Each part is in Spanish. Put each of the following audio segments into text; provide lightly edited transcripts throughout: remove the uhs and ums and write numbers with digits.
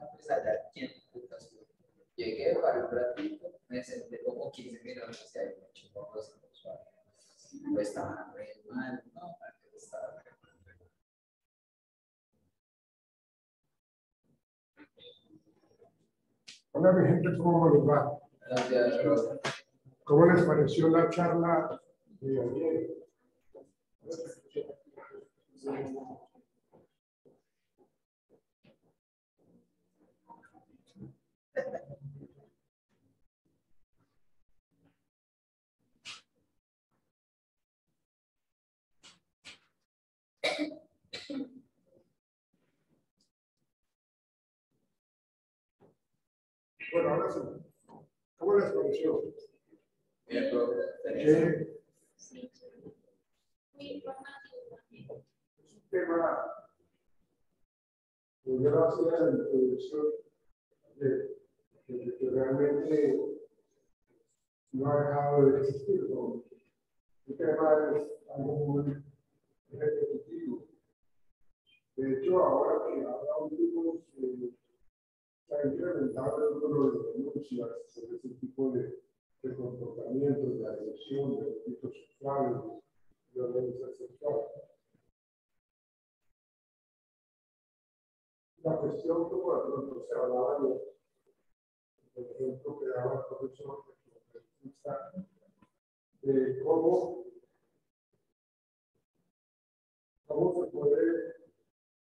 pues allá, ¿quién putas? Llegué para un ratito, me senté como 15 minutos y ahí me echó un poco suave. Pues estaba re mal, ¿no? Estaba re mal. Hola, mi gente, ¿cómo les va? Gracias, Rosa. ¿Cómo les pareció la charla de ayer? Bueno, ahora sí. ¿Cómo les pareció? Bien, profe. Sí. Es un tema que yo lo hacía en la introducción que realmente no ha dejado de existir, ¿no? El tema es algo muy repetitivo. De hecho, ahora que habrá últimos, se ha incrementado el número de denuncias sobre ese tipo de comportamientos, de agresión, de delitos sexuales, de violencia sexual. La cuestión como de pronto se hablaba de ejemplo que daba el profesor de cómo se puede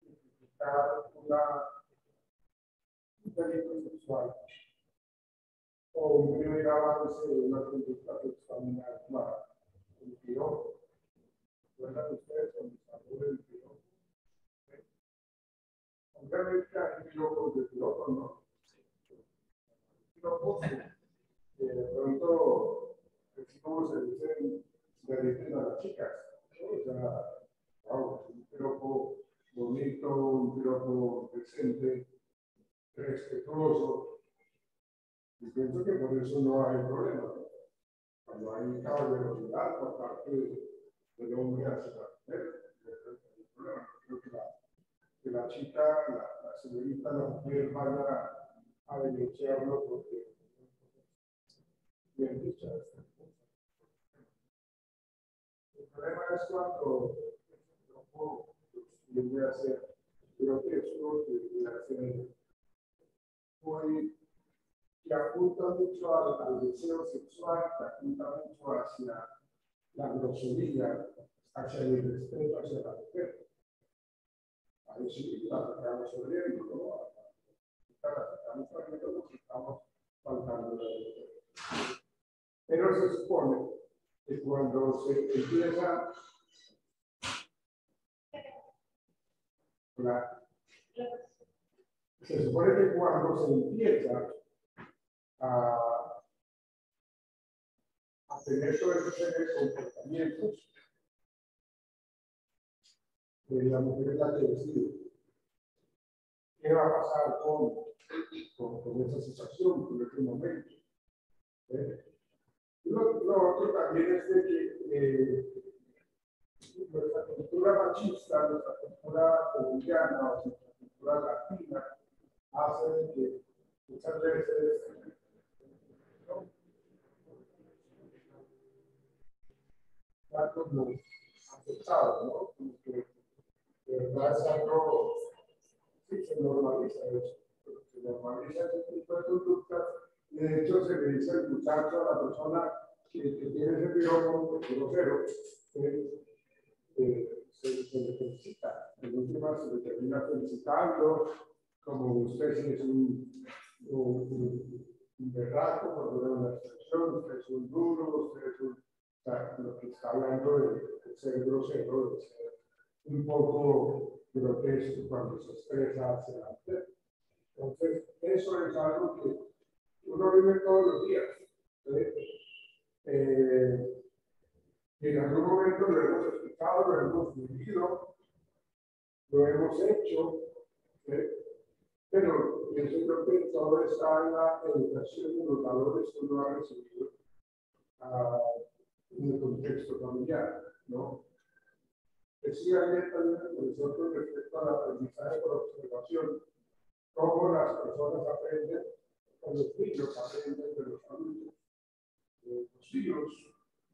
identificar un delito sexual o un primer avance de una conducta sexual inadecuada. El piropo. ¿Recuerdan ustedes cuando se habló del piropo? Obviamente hay piropos de piropo, ¿no? Piropos de pronto, así como se dicen, se dicen a las chicas, ¿no? O sea, wow, un piropo bonito, un piropo decente, respetuoso. Y pienso que por eso no hay problema. Cuando hay caballerosidad por parte del hombre hacia la mujer, el problema. Creo que la chica, la señorita, la mujer vaya a denunciarlo porque bien dicha esta cosa. El problema es cuando no voy a hacer, creo que eso debería ser muy que apunta mucho al deseo sexual, que apunta mucho hacia la grosería, hacia el respeto hacia la mujer. Ahí sí la sacamos corriendo, ¿no? La sacamos corriendo porque estamos faltando la respeto. Pero se supone que cuando se empieza se supone que cuando se empieza a tener todos esos comportamientos, la mujer es la que decide qué va a pasar con esa situación, con ese momento. Lo otro también es de que nuestra cultura machista, nuestra cultura colombiana, nuestra cultura latina, hace que muchas veces está como aceptado, ¿no? Como que de verdad es algo, sí, se normaliza eso, se normaliza ese tipo de conductas. De hecho, se le dice al muchacho, a la persona que tiene ese piropo grosero, se le felicita. En última se le termina felicitando, como usted sí es un berraco, por poner una expresión, usted es un duro, usted es un. O sea, lo que está hablando de ser grosero, de ser un poco grotesco cuando se expresa hacia la mujer. Entonces, eso es algo que uno vive todos los días. En algún momento lo hemos explicado, lo hemos vivido, lo hemos hecho, pero yo creo que todo está en la educación y los valores que uno ha recibido en el contexto familiar, ¿no? Decía ayer también el profesor con respecto al aprendizaje por observación, cómo las personas aprenden, o los niños aprenden de los adultos. Los hijos,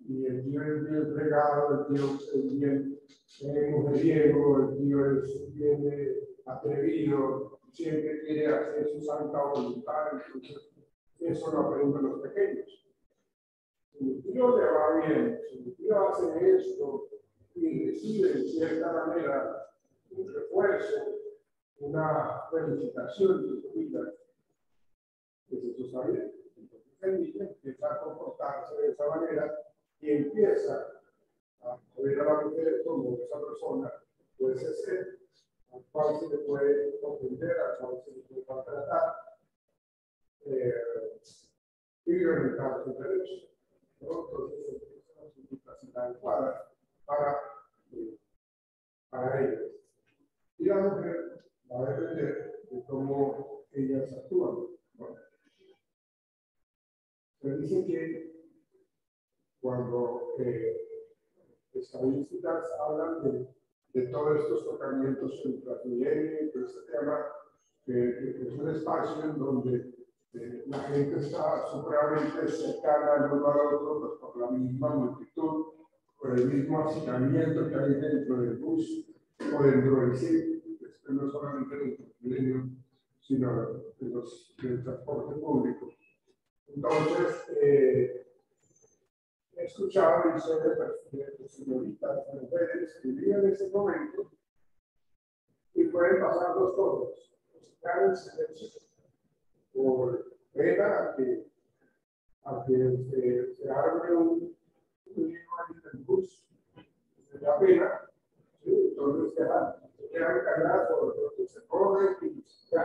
y el tío es bien entregado, el tío es bien mujeriego, el tío es bien atrevido, siempre quiere hacer su santa voluntad, entonces eso lo aprenden los pequeños. Si mi tío le va bien, si mi tío hace esto y recibe en cierta manera un refuerzo, una felicitación de su vida, pues eso está bien. Entonces el niño empieza a comportarse de esa manera y empieza a ver a la mujer como esa persona puede ser, al cual se le puede ofender, al cual se le puede maltratar, y violentar sus derechos. ¿No? Entonces, esa es una situación adecuada para ellos. Y la mujer va a depender de cómo ellas actúan. ¿No? Se dice que cuando estadísticas hablan de todos estos tocamientos en Transmilenio, todo este tema, que es un espacio en donde la gente está supremamente cercana el uno al otro, pues por la misma multitud, por el mismo hacinamiento que hay dentro del bus o dentro del CID, que no solamente del Transmilenio, sino del transporte público. Entonces, he escuchado historias de señoritas, de mujeres que viven en ese momento y pueden pasar dos cosas: buscar el silencio por pena a que se arme un lío ahí en el bus, se da pena, ¿sí? Entonces se quedan calladas por lo que se corren y ya,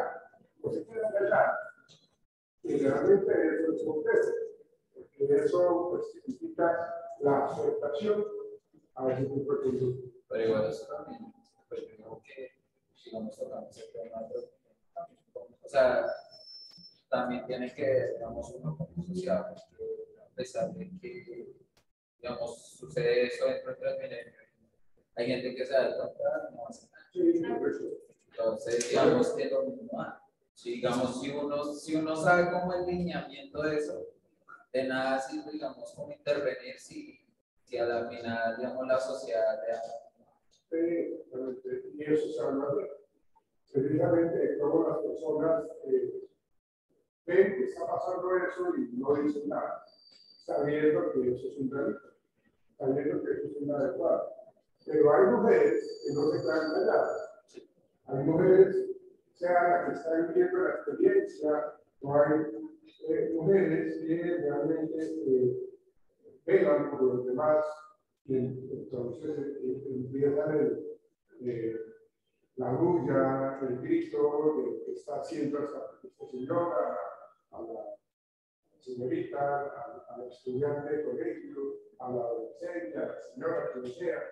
pues se quedan calladas. Y realmente eso es complejo, porque eso pues, significa la aceptación a ese tipo de conducta. Pero igual eso también, pues yo digo que si vamos tocando ese tema, o sea, también tiene que, digamos, uno como sociedad, a pesar de que, digamos, sucede eso dentro del Transmilenio, hay gente que se da cuenta, no hace nada. Sí, entonces, digamos que lo mismo, si, digamos, si uno sabe cómo el lineamiento de eso, de nada sirve, digamos, como intervenir si a la final, digamos, la sociedad le da. sí, y eso se habla precisamente de cómo las personas ven que está pasando eso y no dicen nada, sabiendo que eso es un delito, sabiendo que eso es inadecuado. Pero hay mujeres que no se quedan calladas. Hay mujeres, sea la que está viviendo la experiencia, o hay mujeres que realmente velan por los demás y entonces empiezan la bulla, el grito de que está haciendo esta señora, a la señorita, a la estudiante de colegio, a la adolescente, a la señora, quien sea.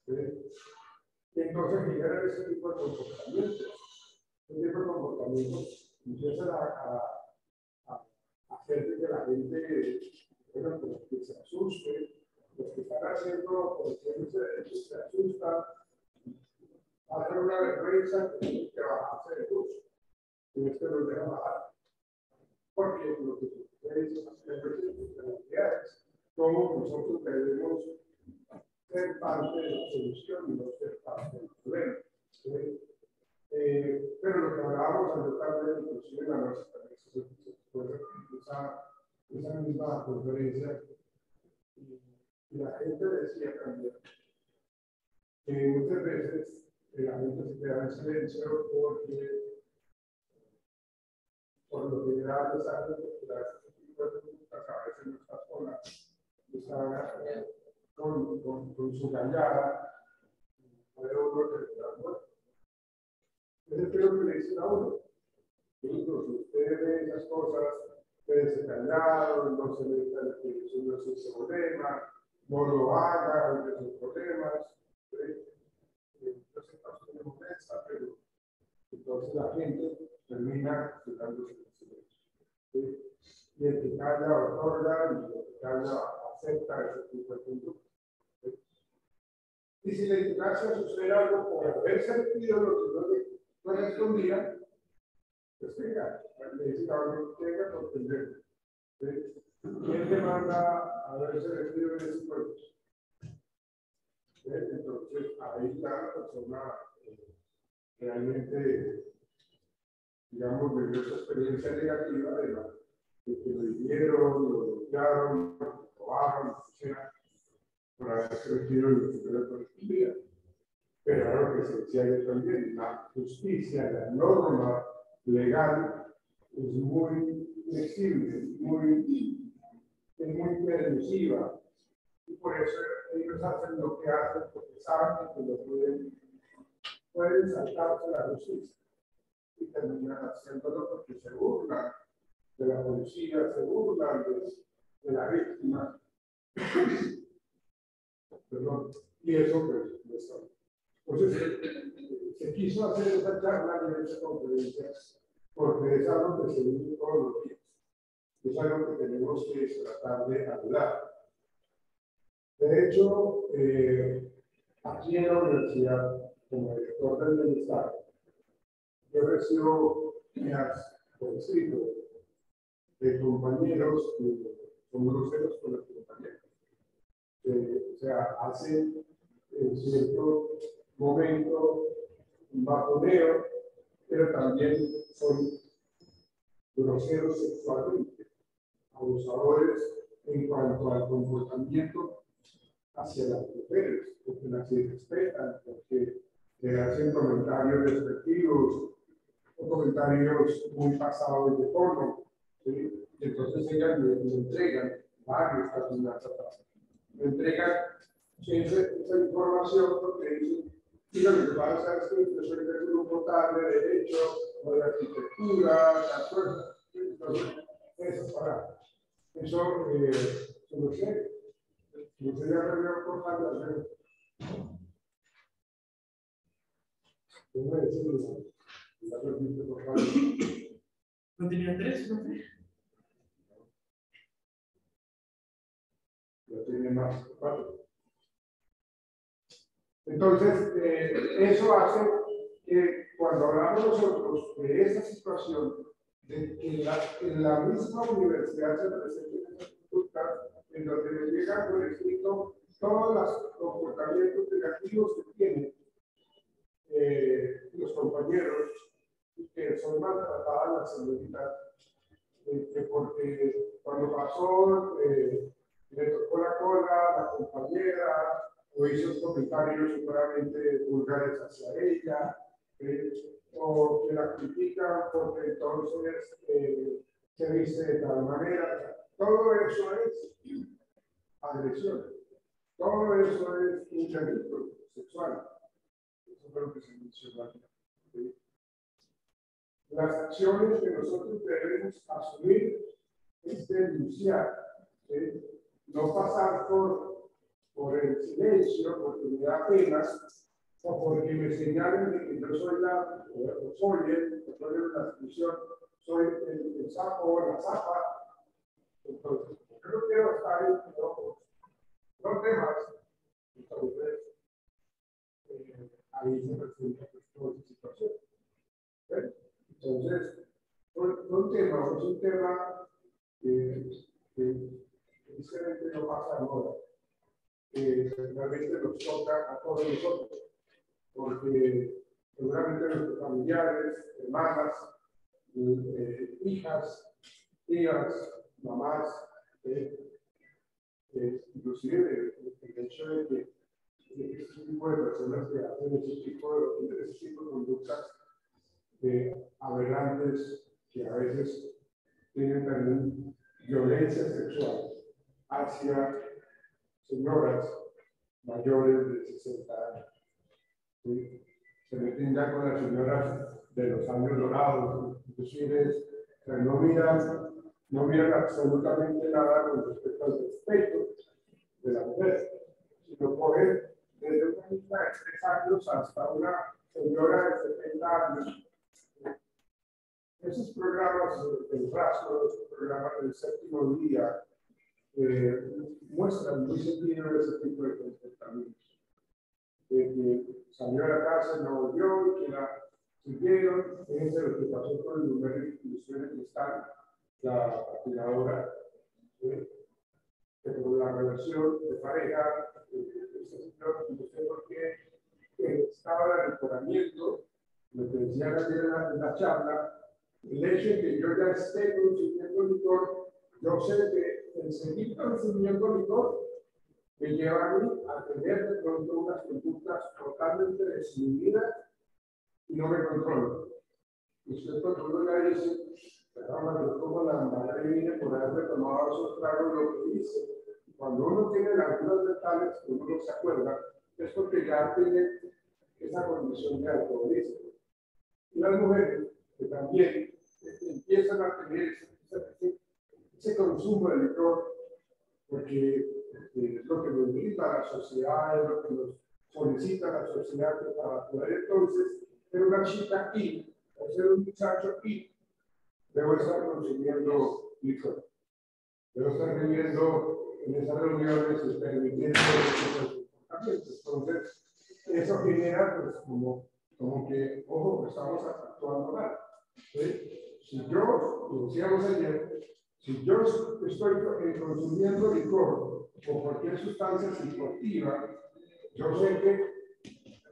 Y entonces generan ese tipo de comportamientos. Ese tipo de comportamientos empiezan a hacer que la gente, bueno, pues, que se asuste, los que están haciendo cuestiones se asustan, hacen una vergüenza que bajarse de bus. Y esto los deja bajar. Porque lo que sucede es las realidades, como nosotros debemos ser parte de la solución y no ser parte del problema. Pero lo que hablábamos anteriormente, inclusive en la noche, también esa misma conferencia, y la gente decía también que muchas veces la gente se queda en silencio porque por lo general los años populares a veces no está sola, está con su callada, puede uno terminar muerto. Es lo que le dicen a uno. Incluso usted ve esas cosas, quédese callado, no se meta en que eso no es ese problema, no lo haga, no es un problema. Entonces, no se molesta, pero entonces la gente termina quitándose el silencio. Y el que calla otorga y el que calla acepta ese tipo de conducta. Y si le llegase a suceder algo por haber sentido lo que no le respondía, pues venga, le dice a uno, venga por pendejo. ¿Quién te manda a haberse metido en ese pueblo? Entonces, ahí está la persona realmente, digamos, vivió esa experiencia negativa de que lo hirieron, lo golpearon, lo robaron, lo que sea, por haberse metido en lo que no le correspondía. Pero ahora lo que se decía yo también, la justicia, la norma legal es muy flexible, es muy permisiva. Y por eso ellos hacen lo que hacen, porque saben que lo pueden saltarse la justicia. Y terminan haciéndolo porque se burlan de la policía, se burlan de la víctima. Perdón. Y eso pues no está. Entonces, se quiso hacer esa charla y esa conferencia porque es algo que se vive todos los días. Es algo que tenemos que tratar de hablar. De hecho, aquí en la universidad, como director del bienestar, yo recibo quejas por escrito de compañeros que son groseros con los compañeros. O sea, hacen en cierto momento un bajoneo, pero también son groseros sexualmente, abusadores en cuanto al comportamiento hacia las mujeres, porque las irrespetan, porque le hacen comentarios despectivos o comentarios muy pasados de tono. ¿Sí? Y entonces ellas le entregan varios casos, le entregan esa información porque dicen, mira, lo que pasa es que yo soy del grupo tal de derecho o de arquitectura, tal cosa. Entonces, eso no sé. No sé, ya perdió por falta de ¿No tenía tres? ¿No tenía? Ya tiene más. ¿Cuatro? Entonces, eso hace que cuando hablamos nosotros de esta situación, de que en la misma universidad se presenten esas conductas, en donde les llegan por escrito todos los comportamientos negativos que tienen los compañeros, que son maltratadas las señoritas, que porque cuando pasó le tocó la cola a la compañera, o hizo comentarios seguramente vulgares hacia ella, o que la critican porque entonces se viste de tal manera. Todo eso es agresión, todo eso es un delito sexual. Eso fue lo que se mencionó aquí. Las acciones que nosotros debemos asumir es denunciar, ¿sí? No pasar por el silencio, porque me da pena, o porque me señalen de que yo soy la la expresión, soy el sapo o la zapa. Entonces, yo no quiero estar en los temas, entonces, ahí se presenta toda esa situación. ¿Sí? Entonces, es un tema que sinceramente no pasa ahora. Realmente nos toca a todos nosotros, porque seguramente nuestros familiares, hermanas, hijas, tías, mamás, inclusive el hecho de que este tipo de personas que hacen ese tipo de conductas aberrantes, que a veces tienen también violencia sexual hacia señoras mayores de 60 años. ¿Sí? Se meten ya con las señoras de los años dorados, inclusive no miran absolutamente nada con respecto al respeto de la mujer, sino cogen desde una niña de 3 años hasta una señora de 70 años. Esos programas del rastro, esos programas del séptimo día, muestran muy seguido ese tipo de comportamientos. De que salió a la casa y no volvió, y que la siguieron, fíjense lo que pasó con el número de instituciones que están, la patinadora, que con la relación de pareja, no sé por qué, estaba el decoramiento, lo que decían ayer en la charla, el hecho de que yo ya esté consumiendo licor, yo sé que el seguir consumiendo licor me lleva a mí a tener de pronto unas conductas totalmente desinhibidas y no me controlo. Usted cuando uno ya dice, yo como la madre viene por haber tomado esos tragos, lo que dice, cuando uno tiene algunos detalles que uno no se acuerda, es porque ya tiene esa condición de alcoholismo. Y las mujeres que también empiezan a tener ese consumo de licor, porque es lo que nos brinda la sociedad, es lo que nos solicita la sociedad para poder entonces ser una chica y o ser un muchacho y debo estar consumiendo licor. Debo estar viviendo en esas reuniones y permitiendo esos comportamientos. Entonces, eso genera, pues, como que, ojo, estamos actuando mal. ¿Sí? Si yo, lo decíamos ayer, si yo estoy consumiendo licor o cualquier sustancia psicoactiva, yo sé que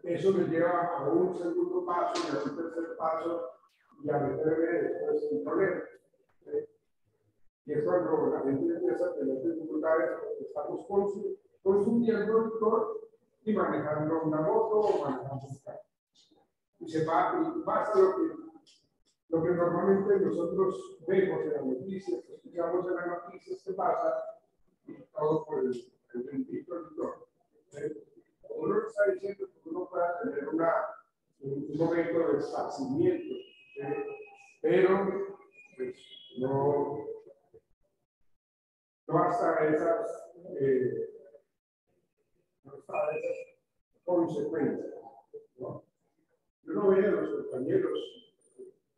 eso me lleva a un segundo paso y a un tercer paso y a meterme después en problemas. ¿Sí? Y es cuando la gente empieza a tener dificultades porque estamos consumiendo licor y manejando una moto o manejando un carro. Y se pasa lo que normalmente nosotros vemos en las noticias, escuchamos en las noticias que pasa, todo por el bendito licor. Uno está diciendo que uno pueda tener un momento de esparcimiento, pero pues, no hasta esas consecuencias. ¿No? Yo no veo a los compañeros,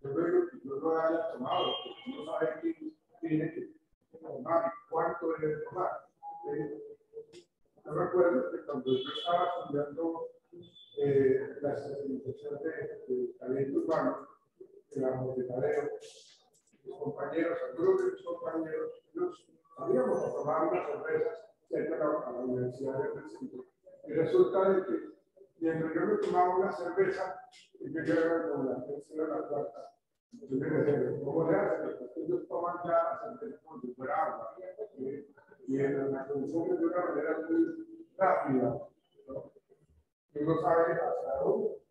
yo veo que yo lo haya tomado, porque uno sabe quién tiene que tomar y cuánto debe tomar. Yo me acuerdo que cuando yo estaba estudiando la especialización de talento urbano, de la Montecareo, mis compañeros, algunos de mis compañeros, nos salíamos a tomar unas cervezas cerca a la Universidad del Centro. Y resulta de que mientras yo me tomaba una cerveza, y yo era como la tercera o la cuarta, yo me decía, ¿cómo se hace? Ellos toman ya la cerveza como si fuera agua. Y la consumen de una manera muy rápida. ¿No? Y uno sabe hasta dónde.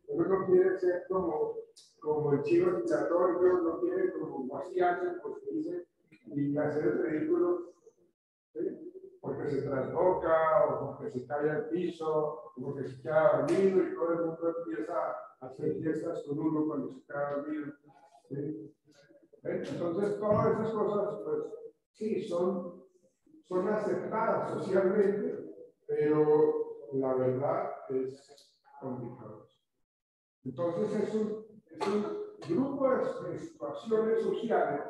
Uno no quiere ser como el chivo expiatorio, no quiere como vaciarse, porque dice, y hacer el ridículo, ¿sí? Porque se trasboca, o porque se cae al piso, o porque se queda dormido, y todo el mundo empieza a hacer fiestas con uno cuando se queda dormido. ¿Sí? Entonces, todas esas cosas, pues, sí, son aceptadas socialmente, pero la verdad es complicado. Entonces, es un grupo de situaciones sociales,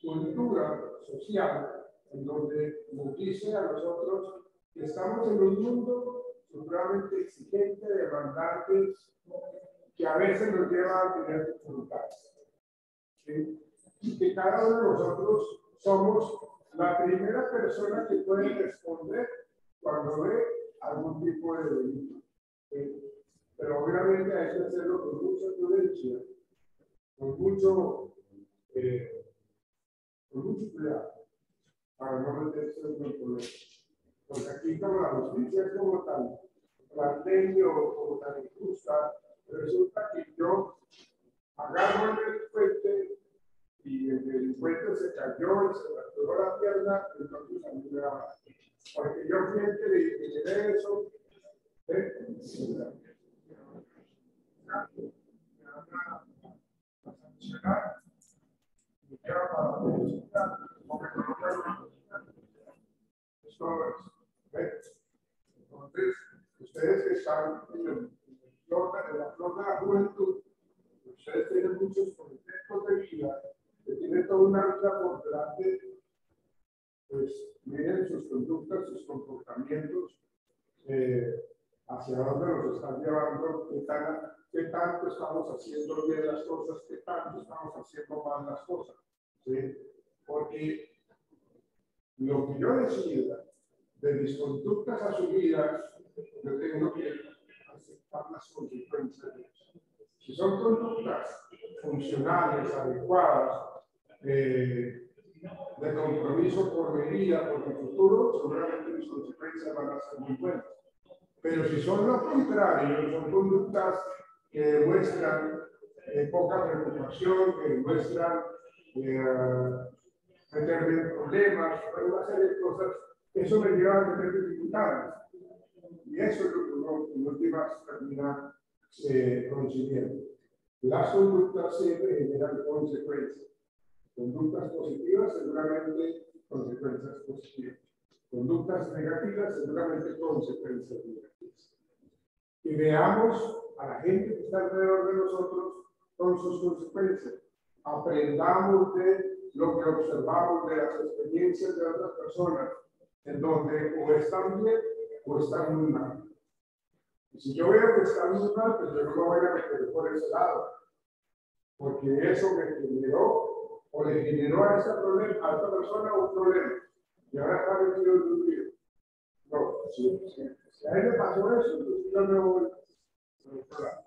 cultura social, en donde nos dice a nosotros que estamos en un mundo supremamente exigente, demandante, que a veces nos lleva a tener dificultades. ¿Sí? Y que cada uno de nosotros somos la primera persona que puede responder cuando ve algún tipo de delito. ¿Sí? Pero obviamente hay que hacerlo con mucha prudencia, con mucho cuidado, para no meterse en un problema. Porque aquí como la justicia es como tan blandengue o como tan injusta, resulta que yo agarro el delincuente y el delincuente se cayó y se fracturó la pierna, entonces a mí me da mal. Porque yo fui el que le generé eso, sancionar y lleva para felicitar porque entonces, ustedes que están en la flor de la juventud, ustedes tienen muchos proyectos de vida, que tienen toda una vida por delante, pues miren sus conductas, sus comportamientos, hacia dónde nos están llevando, qué tanto estamos haciendo bien las cosas, qué tanto estamos haciendo mal las cosas. ¿Sí? Porque lo que yo decida de mis conductas asumidas, yo tengo que aceptar las consecuencias de eso. Si son conductas funcionales, adecuadas, de compromiso por mi vida, por mi futuro, seguramente mis consecuencias van a ser muy buenas. Pero si son lo contrario, son conductas que demuestran poca preocupación, que demuestran meterme en problemas, una serie de cosas, eso me lleva a tener dificultades. Y eso es lo que uno en últimas termina consiguiendo. Las conductas siempre generan consecuencias. Conductas positivas, seguramente consecuencias positivas. Conductas negativas, seguramente consecuencias negativas. Y veamos a la gente que está alrededor de nosotros con sus consecuencias. Aprendamos de lo que observamos de las experiencias de otras personas, en donde o están bien o están muy mal. Y si yo veo que están muy mal, pues yo no me voy a meter por ese lado, porque eso me generó o le generó a esta persona un problema, y ahora está metido en un lío. No, si a él le pasó eso, entonces yo me voy por otro lado.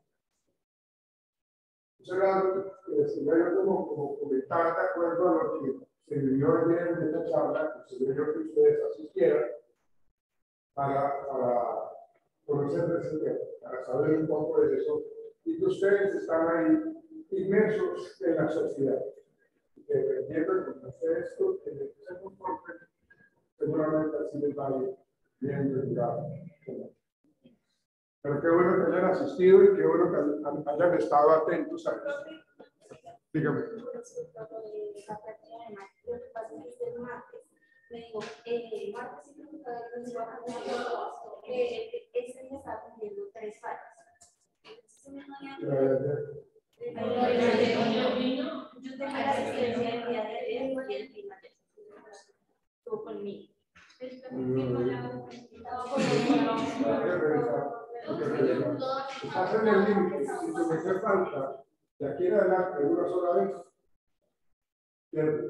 Eso era yo como comentar de acuerdo a lo que se vivió ayer en esta charla, que se vivió que ustedes asistieran para conocer de ese tema, para saber un poco de eso, y que ustedes están ahí inmersos en la sociedad. Dependiendo de cómo hace esto, que se comporten, seguramente así les va bien regulado. Pero qué bueno que hayan asistido y qué bueno que hayan estado atentos a eso. Dígame. Me digo, martes y ese día estaba cumpliendo 3 fallas. Yo tenía la asistencia del día de ayer y el clima estuvo conmigo. Estás en el límite, si te hace falta, de aquí en adelante, una sola vez, ¿cierto?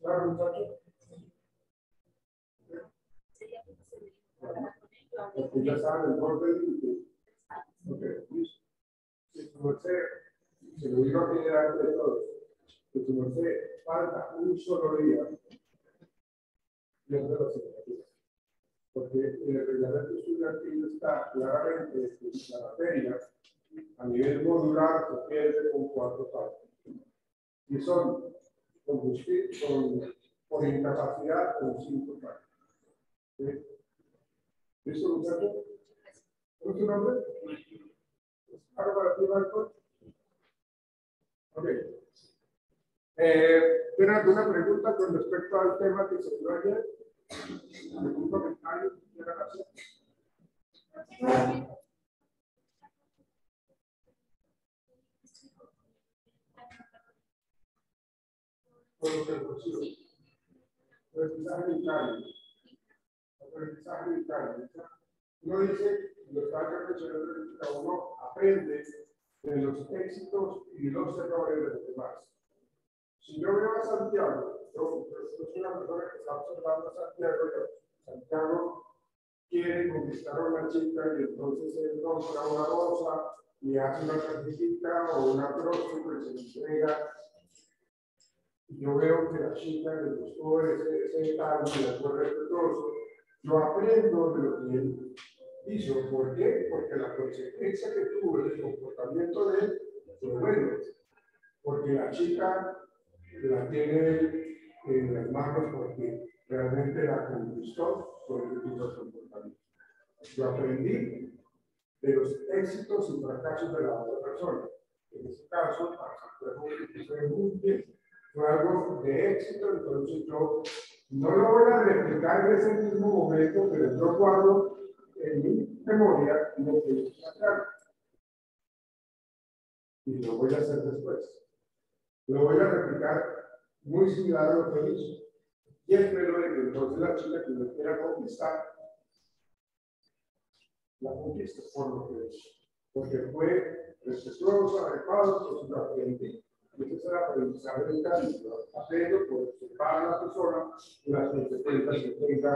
Claro, muchachos. Porque ya saben el borde del límite. Ok, listo. Si tu merced, se lo digo aquí delante de todos, que tu merced falta un solo día, pierde la asignatura. Porque el reglamento estudiantil está claramente en la materia, a nivel modular se pierde con 4 partes. Y son por incapacidad con 5 partes. ¿Sí? ¿Listo, muchachos? ¿Cómo es tu nombre? ¿Es claro para ti, Marco? Ok. ¿Tienen alguna pregunta con respecto al tema que se dio ayer? ¿Algún comentario que quieran hacer? Aprendizaje vital. Aprendizaje vital. Uno dice, lo está reflexionando, que uno aprende de los éxitos y los errores de los demás. Si yo veo a Santiago, yo soy una persona que está observando a Santiago, Santiago quiere conquistar a una chica y entonces él compra una rosa y hace una tarjetita o una próxima y se le entrega. Y yo veo que la chica le gustó ese detalle, le fue respetuoso. Yo aprendo de lo que él hizo. ¿Por qué? Porque la consecuencia que tuvo el comportamiento de él fue bueno. Porque la chica la tiene en las manos porque realmente la conquistó por el tipo de comportamiento. Yo aprendí de los éxitos y fracasos de la otra persona. En este caso, para Santiago fue algo de éxito, entonces yo no lo voy a replicar en ese mismo momento, pero yo guardo en mi memoria lo que hizo Santiago. Y lo voy a hacer después. Lo voy a replicar muy similar a lo que hizo. Y espero que entonces la chica que lo quiera conquistar la conquista, por lo que es. Porque fue respetuoso, adecuado, pues lo aprendí. Y ese es el aprendizaje del camino. Aprendo por observar a la persona y las consecuencias que tenga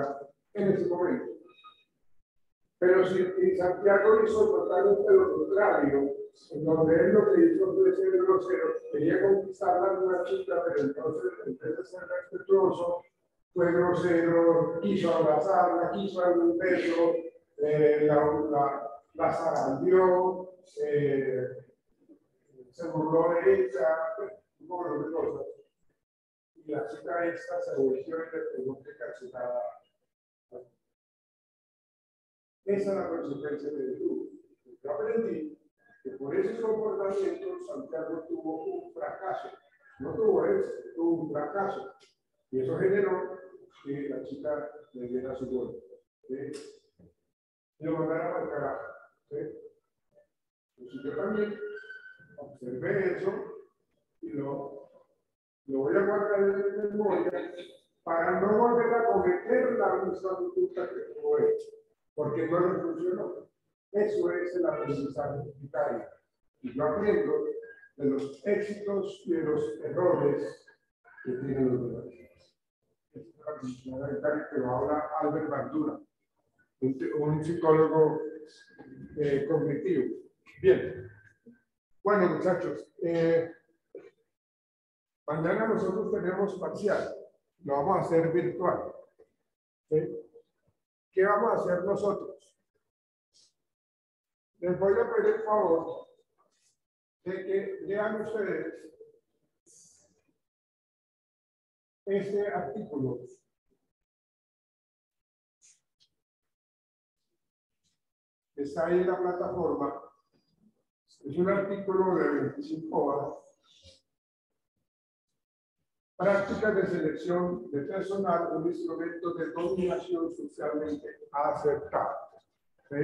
en ese momento. Pero si Santiago hizo totalmente lo contrario, en donde él lo que hizo fue ser grosero, quería conquistarla de una chica, pero entonces en vez de ser respetuoso, fue grosero, quiso abrazarla, quiso darle un beso, la zarandeó, se burló de ella, un montón de cosas. Y la chica esta se volvió y le preguntó qué cachetada. Esa es la consecuencia de Jesús. Yo aprendí que por ese comportamiento Santiago tuvo un fracaso. No tuvo éxito, tuvo un fracaso. Y eso generó que la chica le diera su golpe. Y lo mandara para el carajo. Entonces yo también observé eso y lo voy a guardar en mi memoria para no volver a cometer la misma conducta que tuvo él. Porque no le funcionó. Eso es el aprendizaje vicario. Y yo aprendo de los éxitos y de los errores que tienen los demás. Es el aprendizaje vicario que lo habla Albert Bandura, un psicólogo cognitivo. Bien. Bueno, muchachos, mañana nosotros tenemos parcial. Lo vamos a hacer virtual. ¿Sí? ¿Qué vamos a hacer nosotros? Les voy a pedir el favor de que lean ustedes este artículo. Está ahí en la plataforma. Es un artículo de 25 horas. Prácticas de selección de personal, un instrumento de dominación socialmente aceptable. ¿Sí?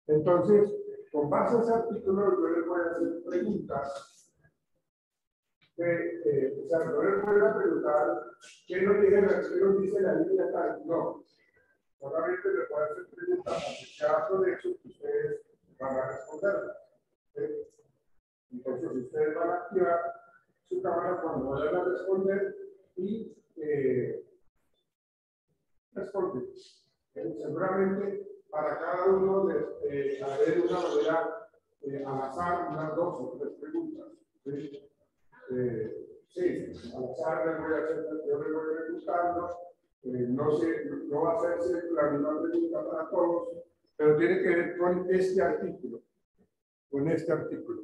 Entonces, con base a ese artículo, yo les voy a hacer preguntas. O sea, no les voy a preguntar qué nos dice la línea tal. No. Solamente les voy a hacer preguntas asociadas con eso que ustedes van a responder. ¿Sí? Entonces, ustedes van a activar su cámara cuando vayan a responder y responden. Seguramente para cada uno de haber una manera al azar, unas 2 o 3 preguntas. ¿Sí? Sí, al azar les voy a hacer, yo les voy preguntando. No va a hacerse la misma pregunta para todos, pero tiene que ver con este artículo. Con este artículo.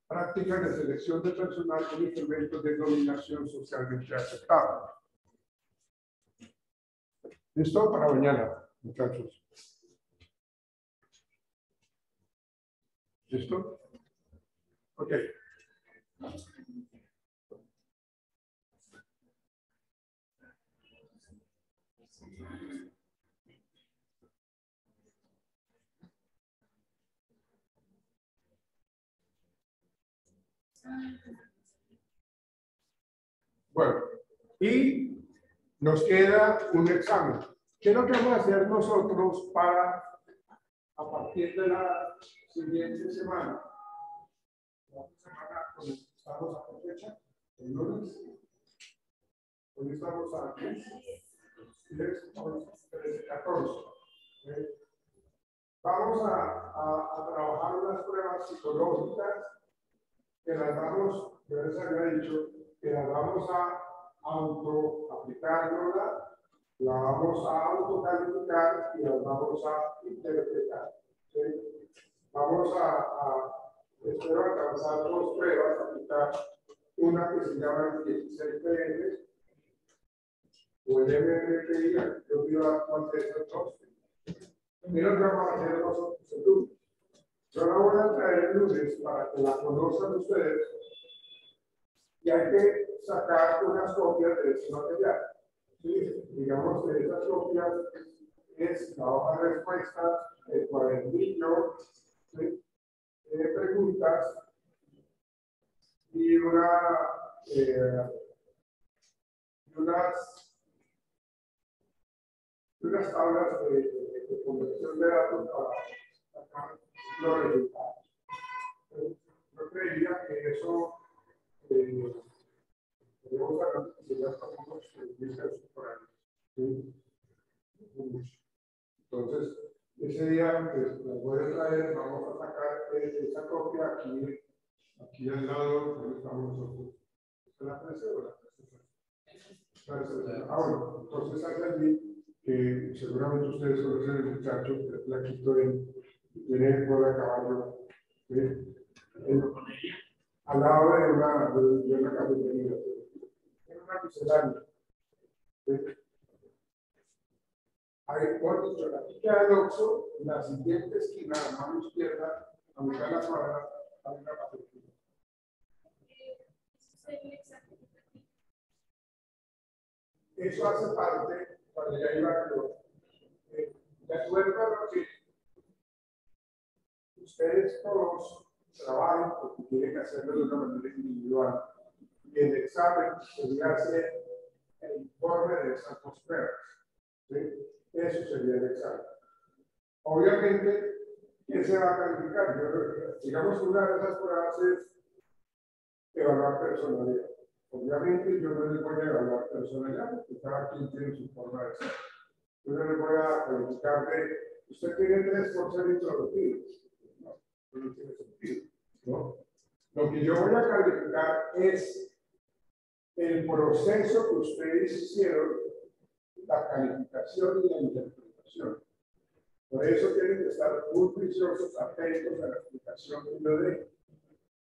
Prácticas de selección de personal con instrumentos de dominación socialmente aceptable. ¿Listo? Para mañana, muchachos. ¿Listo? Ok. Bueno, y nos queda un examen. ¿Qué es lo que vamos a hacer nosotros para, a partir de la siguiente semana? La semana, estamos a qué fecha? El lunes. Hoy estamos a 10, 13, 14. Vamos a trabajar unas pruebas psicológicas que las vamos, yo les había dicho, que las vamos a auto-aplicárnosla, la vamos a autocalificar y las vamos a interpretar. ¿Sí? Vamos espero alcanzar 2 pruebas, aplicar una que se llama el 16 PM o el MMPI, yo quiero dar cuenta de esos 2. Mira que vamos a hacer nosotros el lunes. Yo la voy a traer el lunes para que la conozcan ustedes y hay que sacar unas copias de ese material. ¿Sí? Digamos que esas copias es la hoja de respuesta, el cuadernillo, ¿sí? Preguntas y unas unas tablas de conversión de datos para sacar los resultados. Yo creería que eso podemos hablar de ya estamos unos 10 pesos por año. ¿Sí? Entonces, ese día pues, las voy a traer, vamos a sacar esa copia aquí al lado donde estamos nosotros. ¿Se la parece o la parece? Ah, bueno, entonces hacia allí, que seguramente ustedes conocen el muchacho, que es flaquito, tiene cola de caballo, ¿sí? Al lado de una cafetería, en una miscelánea. ¿Sí? Ahí, por dicho, la pica del Oxxo, en la siguiente esquina, a la mano izquierda, a mitad de la cuadra, hay una cafetería. Eso hace parte, cuando ya iba a de acuerdo a lo que ustedes todos trabajen, porque tienen que hacerlo de una manera individual, y el examen sería hacer el informe de esas dos pruebas. ¿Sí? Eso sería el examen. Obviamente, ¿qué se va a calificar? Digamos que una de esas pruebas es evaluar personalidad. Obviamente, yo no les voy a evaluar personalidad, porque cada quien tiene su forma de ser. Yo no les voy a calificar de, usted tiene 3 por ser introducido. No tiene sentido, ¿no? Lo que yo voy a calificar es el proceso que ustedes hicieron, la calificación y la interpretación. Por eso tienen que estar muy juiciosos, atentos a la explicación que yo dé.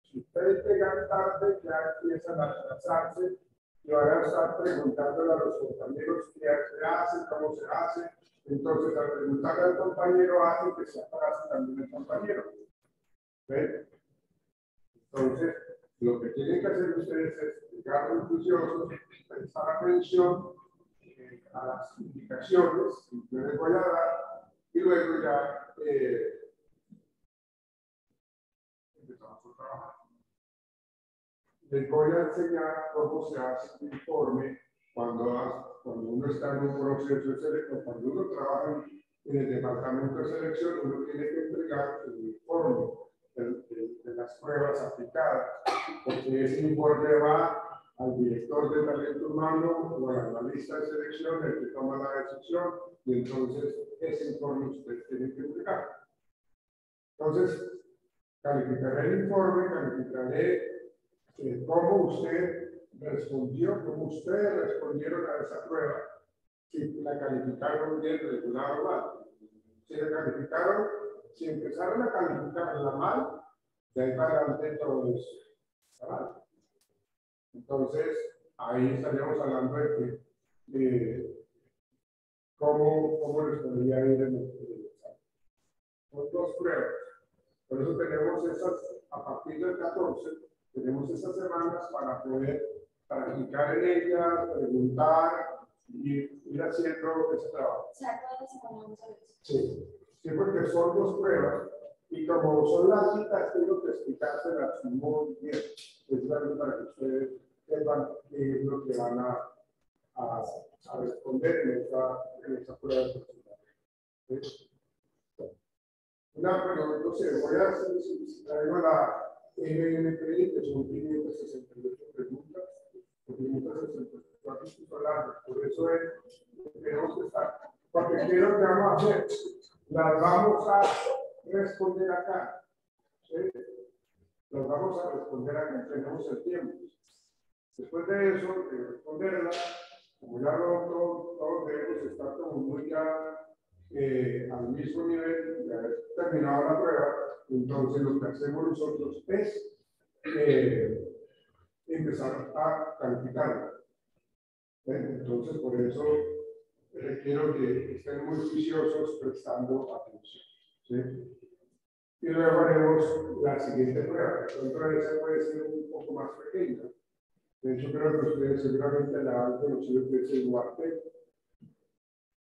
Si ustedes llegan tarde, ya empiezan a atrasarse y van a estar preguntándole a los compañeros qué se hace, cómo se hace. Entonces, al preguntarle al compañero, hace que se atrase también el compañero. ¿Ven? Entonces, lo que tienen que hacer ustedes es llegar muy juiciosos, prestar atención a las indicaciones que yo les voy a dar y luego ya empezamos a trabajar. Les voy a enseñar cómo se hace un informe cuando uno está en un proceso de selección, cuando uno trabaja en el departamento de selección, uno tiene que entregar el informe de las pruebas aplicadas, porque ese informe va al director de talento humano o al analista de selección, el que toma la decisión, y entonces ese informe ustedes tienen que entregar. Entonces, calificaré el informe, calificaré cómo usted respondió, cómo ustedes respondieron a esa prueba, si la calificaron bien, regular o mal. Si la calificaron, si empezaron a calificarla mal, de ahí para adelante todo es mal. Entonces, ahí estaríamos hablando de cómo les podría ir en el examen. Son 2 pruebas. Por eso tenemos esas, a partir del 14, tenemos esas semanas para poder practicar en ellas, preguntar y ir haciendo ese trabajo. O sea, todas las semanas vamos a ver eso. Sí, sí, porque son 2 pruebas y como son las citas, tengo que explicárselas muy bien, precisamente para que ustedes sepan qué es lo que van a responder en esa prueba de personalidad. ¿Sí? No sé, voy a hacer, si traigo la MMPI, que son 568 preguntas, 564 largas, por eso es que tenemos que estar, porque quiero que vamos a hacer, las vamos a responder acá, ¿sí? Las vamos a responder acá, tenemos el tiempo. Después de eso, de responderlas, como ya todos debemos estar como muy ya al mismo nivel de haber terminado la prueba, entonces lo que hacemos nosotros es empezar a calificarla. Entonces, por eso requiero que estén muy juiciosos prestando atención. ¿Sí? Y luego haremos la siguiente prueba. Otra vez puede ser un poco más pequeña. De hecho, creo que ustedes seguramente la han conocido, que es el Duarte,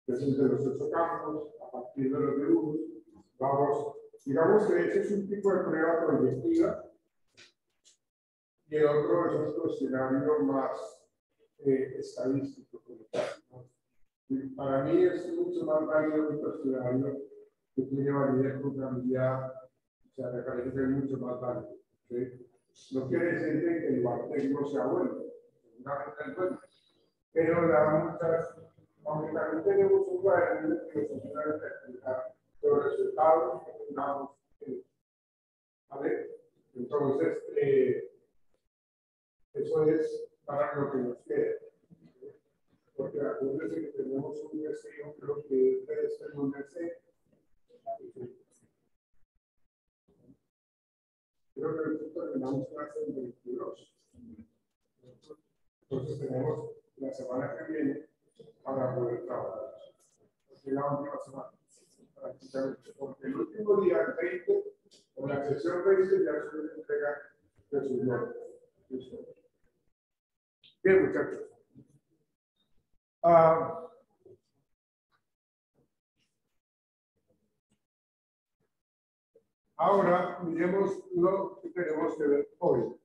que es el de los 8 campos, a partir de los dibujos. Vamos, digamos que ese es un tipo de prueba proyectiva y el otro es un cuestionario más estadístico, ¿no? Y para mí es mucho más válido que el ciudadano que tiene validez con familiar, o sea, me parece que es mucho más válido. ¿Sí? No quiere decir que el igual técnico sea bueno, seguramente es bueno, pero da muchas, aunque también tenemos un cuaderno que nos ayuda a explicar los resultados que tengamos. ¿Vale? Entonces, eso es para lo que nos queda. Porque acuérdense que tenemos un deseo, creo que es el un deseo. Creo que terminamos clase en 22. Entonces tenemos la semana que viene para poder trabajar. Porque la última semana, prácticamente. Porque el último día, el 20, o la sesión 20, ya se les entrega de sus notas. Bien, muchachos. Ahora miremos lo que tenemos que ver hoy.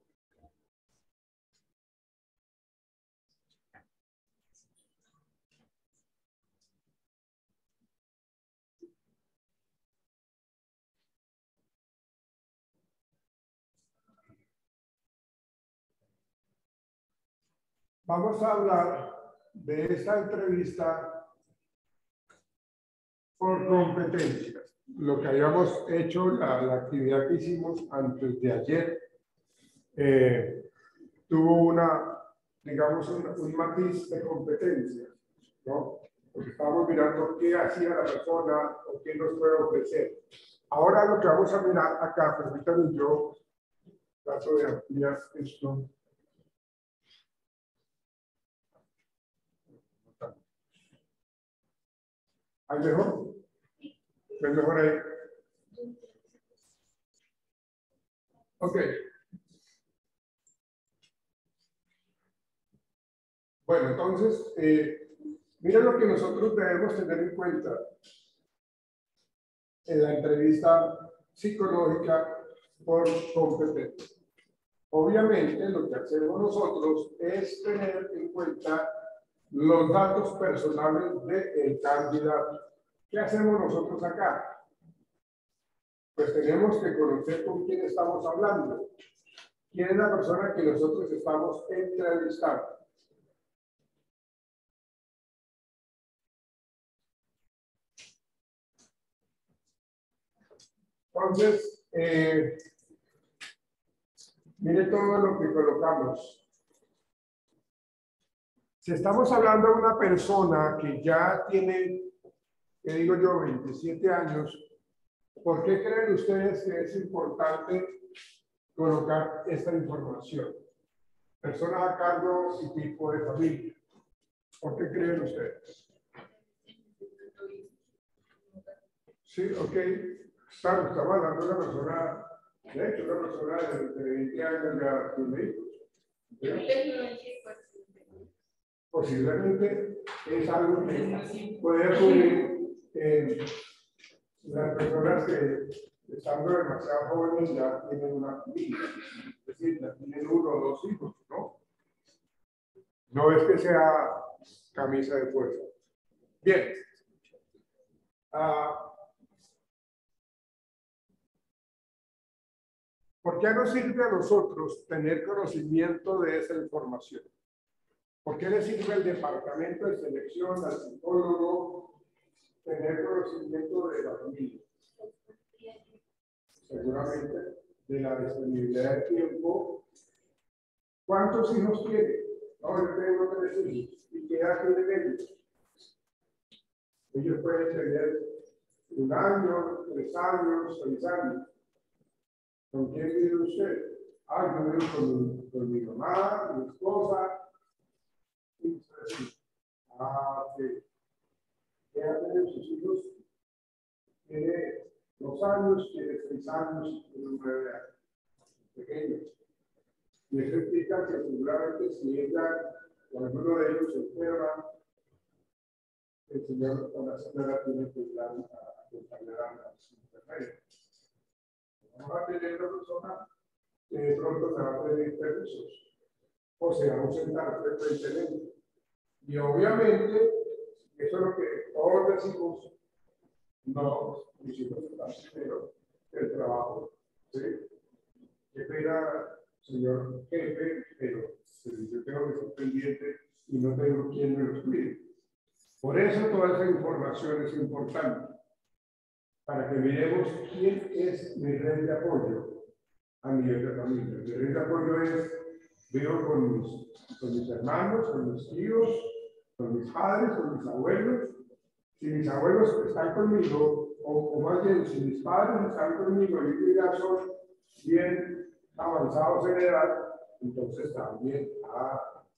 Vamos a hablar de esta entrevista por competencias. Lo que habíamos hecho, la actividad que hicimos antes de ayer, tuvo una, digamos, un matiz de competencias, ¿no? Porque estábamos mirando qué hacía la persona o qué nos puede ofrecer. Ahora lo que vamos a mirar acá, permítanme yo, trato de ampliar esto. ¿Hay mejor? ¿Es mejor ahí? Ok. Bueno, entonces, miren lo que nosotros debemos tener en cuenta en la entrevista psicológica por competencia. Obviamente, lo que hacemos nosotros es tener en cuenta los datos personales del candidato. ¿Qué hacemos nosotros acá? Pues tenemos que conocer con quién estamos hablando. ¿Quién es la persona que nosotros estamos entrevistando? Entonces, mire todo lo que colocamos. Si estamos hablando de una persona que ya tiene, que digo yo, 27 años, ¿por qué creen ustedes que es importante colocar esta información? Personas a cargo y tipo de familia. ¿Por qué creen ustedes? Sí, ok. Estamos hablando de una persona, de hecho, una persona de 20 años ya tiene hijos. Posiblemente es algo que puede ocurrir en las personas que, estando demasiado jóvenes, ya tienen una familia. Es decir, ya tienen uno o dos hijos, ¿no? No es que sea camisa de fuerza. Bien. ¿Por qué nos sirve a nosotros tener conocimiento de esa información? ¿Por qué le sirve al departamento de selección, al psicólogo, tener conocimiento de la familia? Seguramente de la disponibilidad de tiempo. ¿Cuántos hijos tiene? No, yo tengo 3 hijos. ¿Y qué edad tienen ellos? Ellos pueden tener 1 año, 3 años, 6 años. ¿Con quién vive usted? Ah, yo vivo con mi mamá, mi esposa. Ah, ok. ¿Qué edad tienen sus hijos? Tiene 2 años, tiene 6 años, tiene 9 años. Pequeños. Y eso implica que seguramente si ella, o alguno de ellos se enferma, el señor o la señora tiene que ir a acompañar a las enfermeras. Vamos a tener una persona que de pronto se va a pedir permisos o se va a ausentar frecuentemente. Y obviamente, Eso es lo que todos decimos. No, mis hijos están primero el trabajo. ¿Sí? Que espera, señor jefe, pero yo tengo que ser pendiente y no tengo quien me los cuide. Por eso toda esa información es importante, para que miremos quién es mi red de apoyo a nivel de familia. Mi red de apoyo es, vivo con mis hermanos, con mis tíos, con mis padres, con mis abuelos. Si mis abuelos están conmigo, o más bien, si mis padres están conmigo y ya son bien avanzados en edad, entonces también,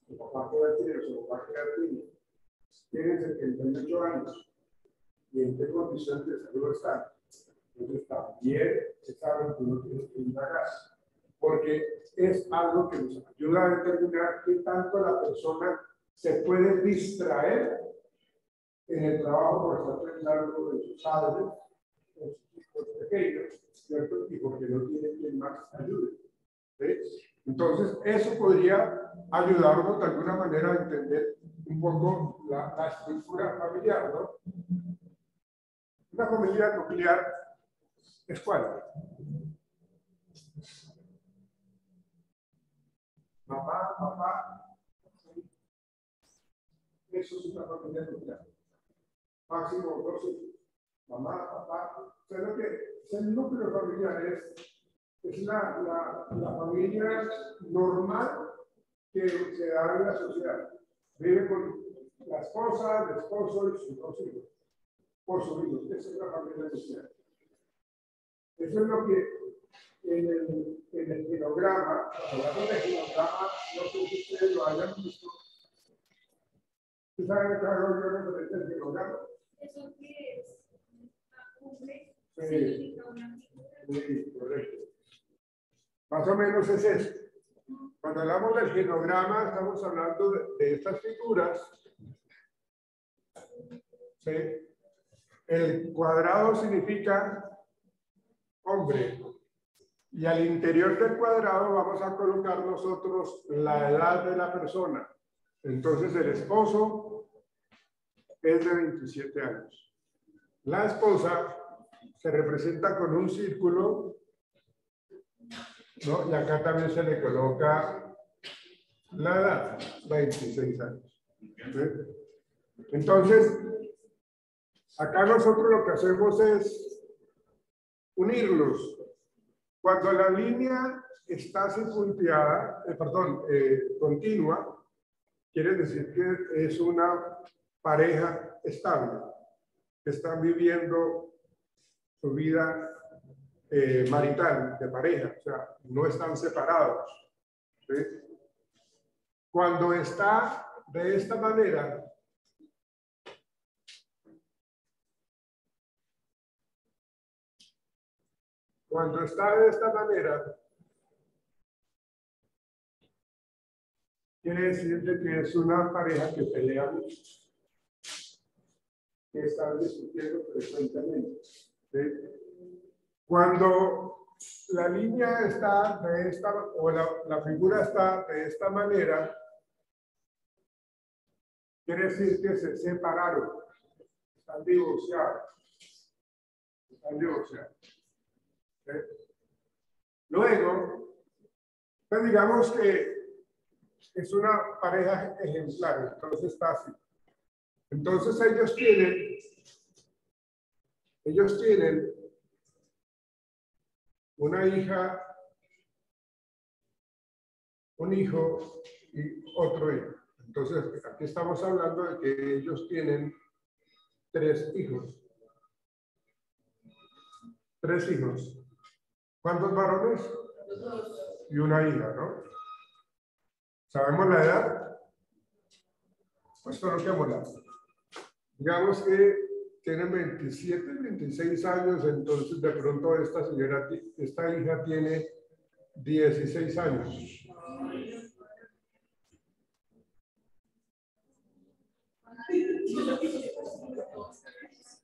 su papá puede tener, su papá tiene 78 años y en qué condiciones de salud están. Entonces también se sabe que uno tiene que indagarse, porque es algo que nos ayuda a determinar qué tanto la persona se puede distraer en el trabajo por estar pensando en sus padres, en sus hijos pequeños, ¿cierto? Y porque no tiene quien más ayude. ¿Sí? Entonces, eso podría ayudarnos de alguna manera a entender un poco la estructura familiar, ¿no? Una familia nuclear es cuál? Mamá, papá. Eso es una familia nuclear. Máximo 2 hijos. Mamá, papá. O sea, lo que es el núcleo familiar es la familia normal que se da en la sociedad. Vive con la esposa, el esposo y sus 2 hijos. Por sus hijos. Esa es la familia social. Eso es lo que en el genograma, hablando de genograma, no sé si ustedes lo hayan visto. ¿Ustedes saben qué hago yo referente al genograma? ¿Eso qué es? ¿Una cumbre? Sí. Una figura. Sí, correcto. Más o menos es eso. Cuando hablamos del genograma, estamos hablando de estas figuras. ¿Sí? El cuadrado significa hombre. Y al interior del cuadrado vamos a colocar nosotros la edad de la persona. Entonces el esposo es de 27 años. La esposa se representa con un círculo, ¿no? Y acá también se le coloca la edad, 26 años. ¿Sí? Entonces, acá nosotros lo que hacemos es unirlos. Cuando la línea está punteada, continua, quiere decir que es una pareja estable, que están viviendo su vida marital, de pareja, o sea, no están separados. ¿Sí? Cuando está de esta manera, quiere decir que es una pareja que pelea mucho, que están discutiendo frecuentemente. ¿Sí? Cuando la línea está de esta, o la figura está de esta manera, quiere decir que se separaron, están divorciados. ¿Sí? Luego, pues digamos que es una pareja ejemplar, entonces está así. Entonces ellos tienen una hija, un hijo y otro hijo. Entonces, aquí estamos hablando de que ellos tienen 3 hijos. 3 hijos. ¿Cuántos varones? 2. Y una hija, ¿no? ¿Sabemos la edad? Pues coloquémosla. Digamos que tienen 27, 26 años, entonces de pronto esta hija tiene 16 años.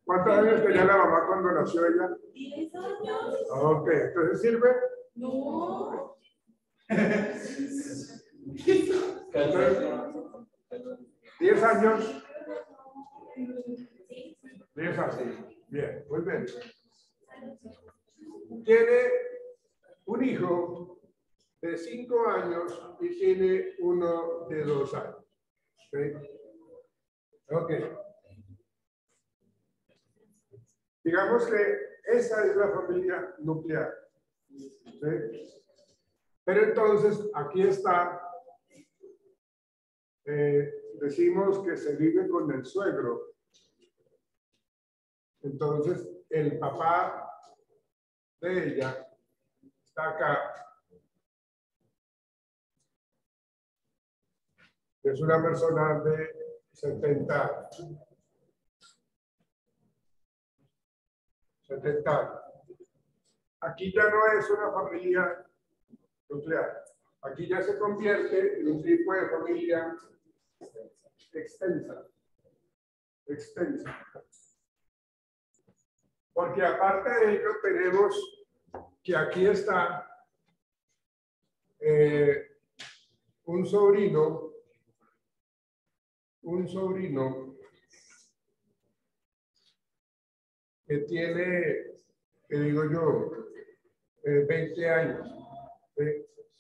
¿Cuántos años tenía la mamá cuando nació ella? 10 años. Ok, entonces ¿sirve? No. 10 años. mujer. Tiene un hijo de 5 años y tiene uno de 2 años. ¿Sí? Ok. Digamos que esa es la familia nuclear. ¿Sí? Pero entonces, aquí está, decimos que se vive con el suegro. Entonces, el papá de ella está acá. Es una persona de 70 años. 70 años. Aquí ya no es una familia nuclear. Aquí ya se convierte en un tipo de familia extensa. Extensa. Porque aparte de ello tenemos que aquí está un sobrino que tiene, que digo yo, 20 años.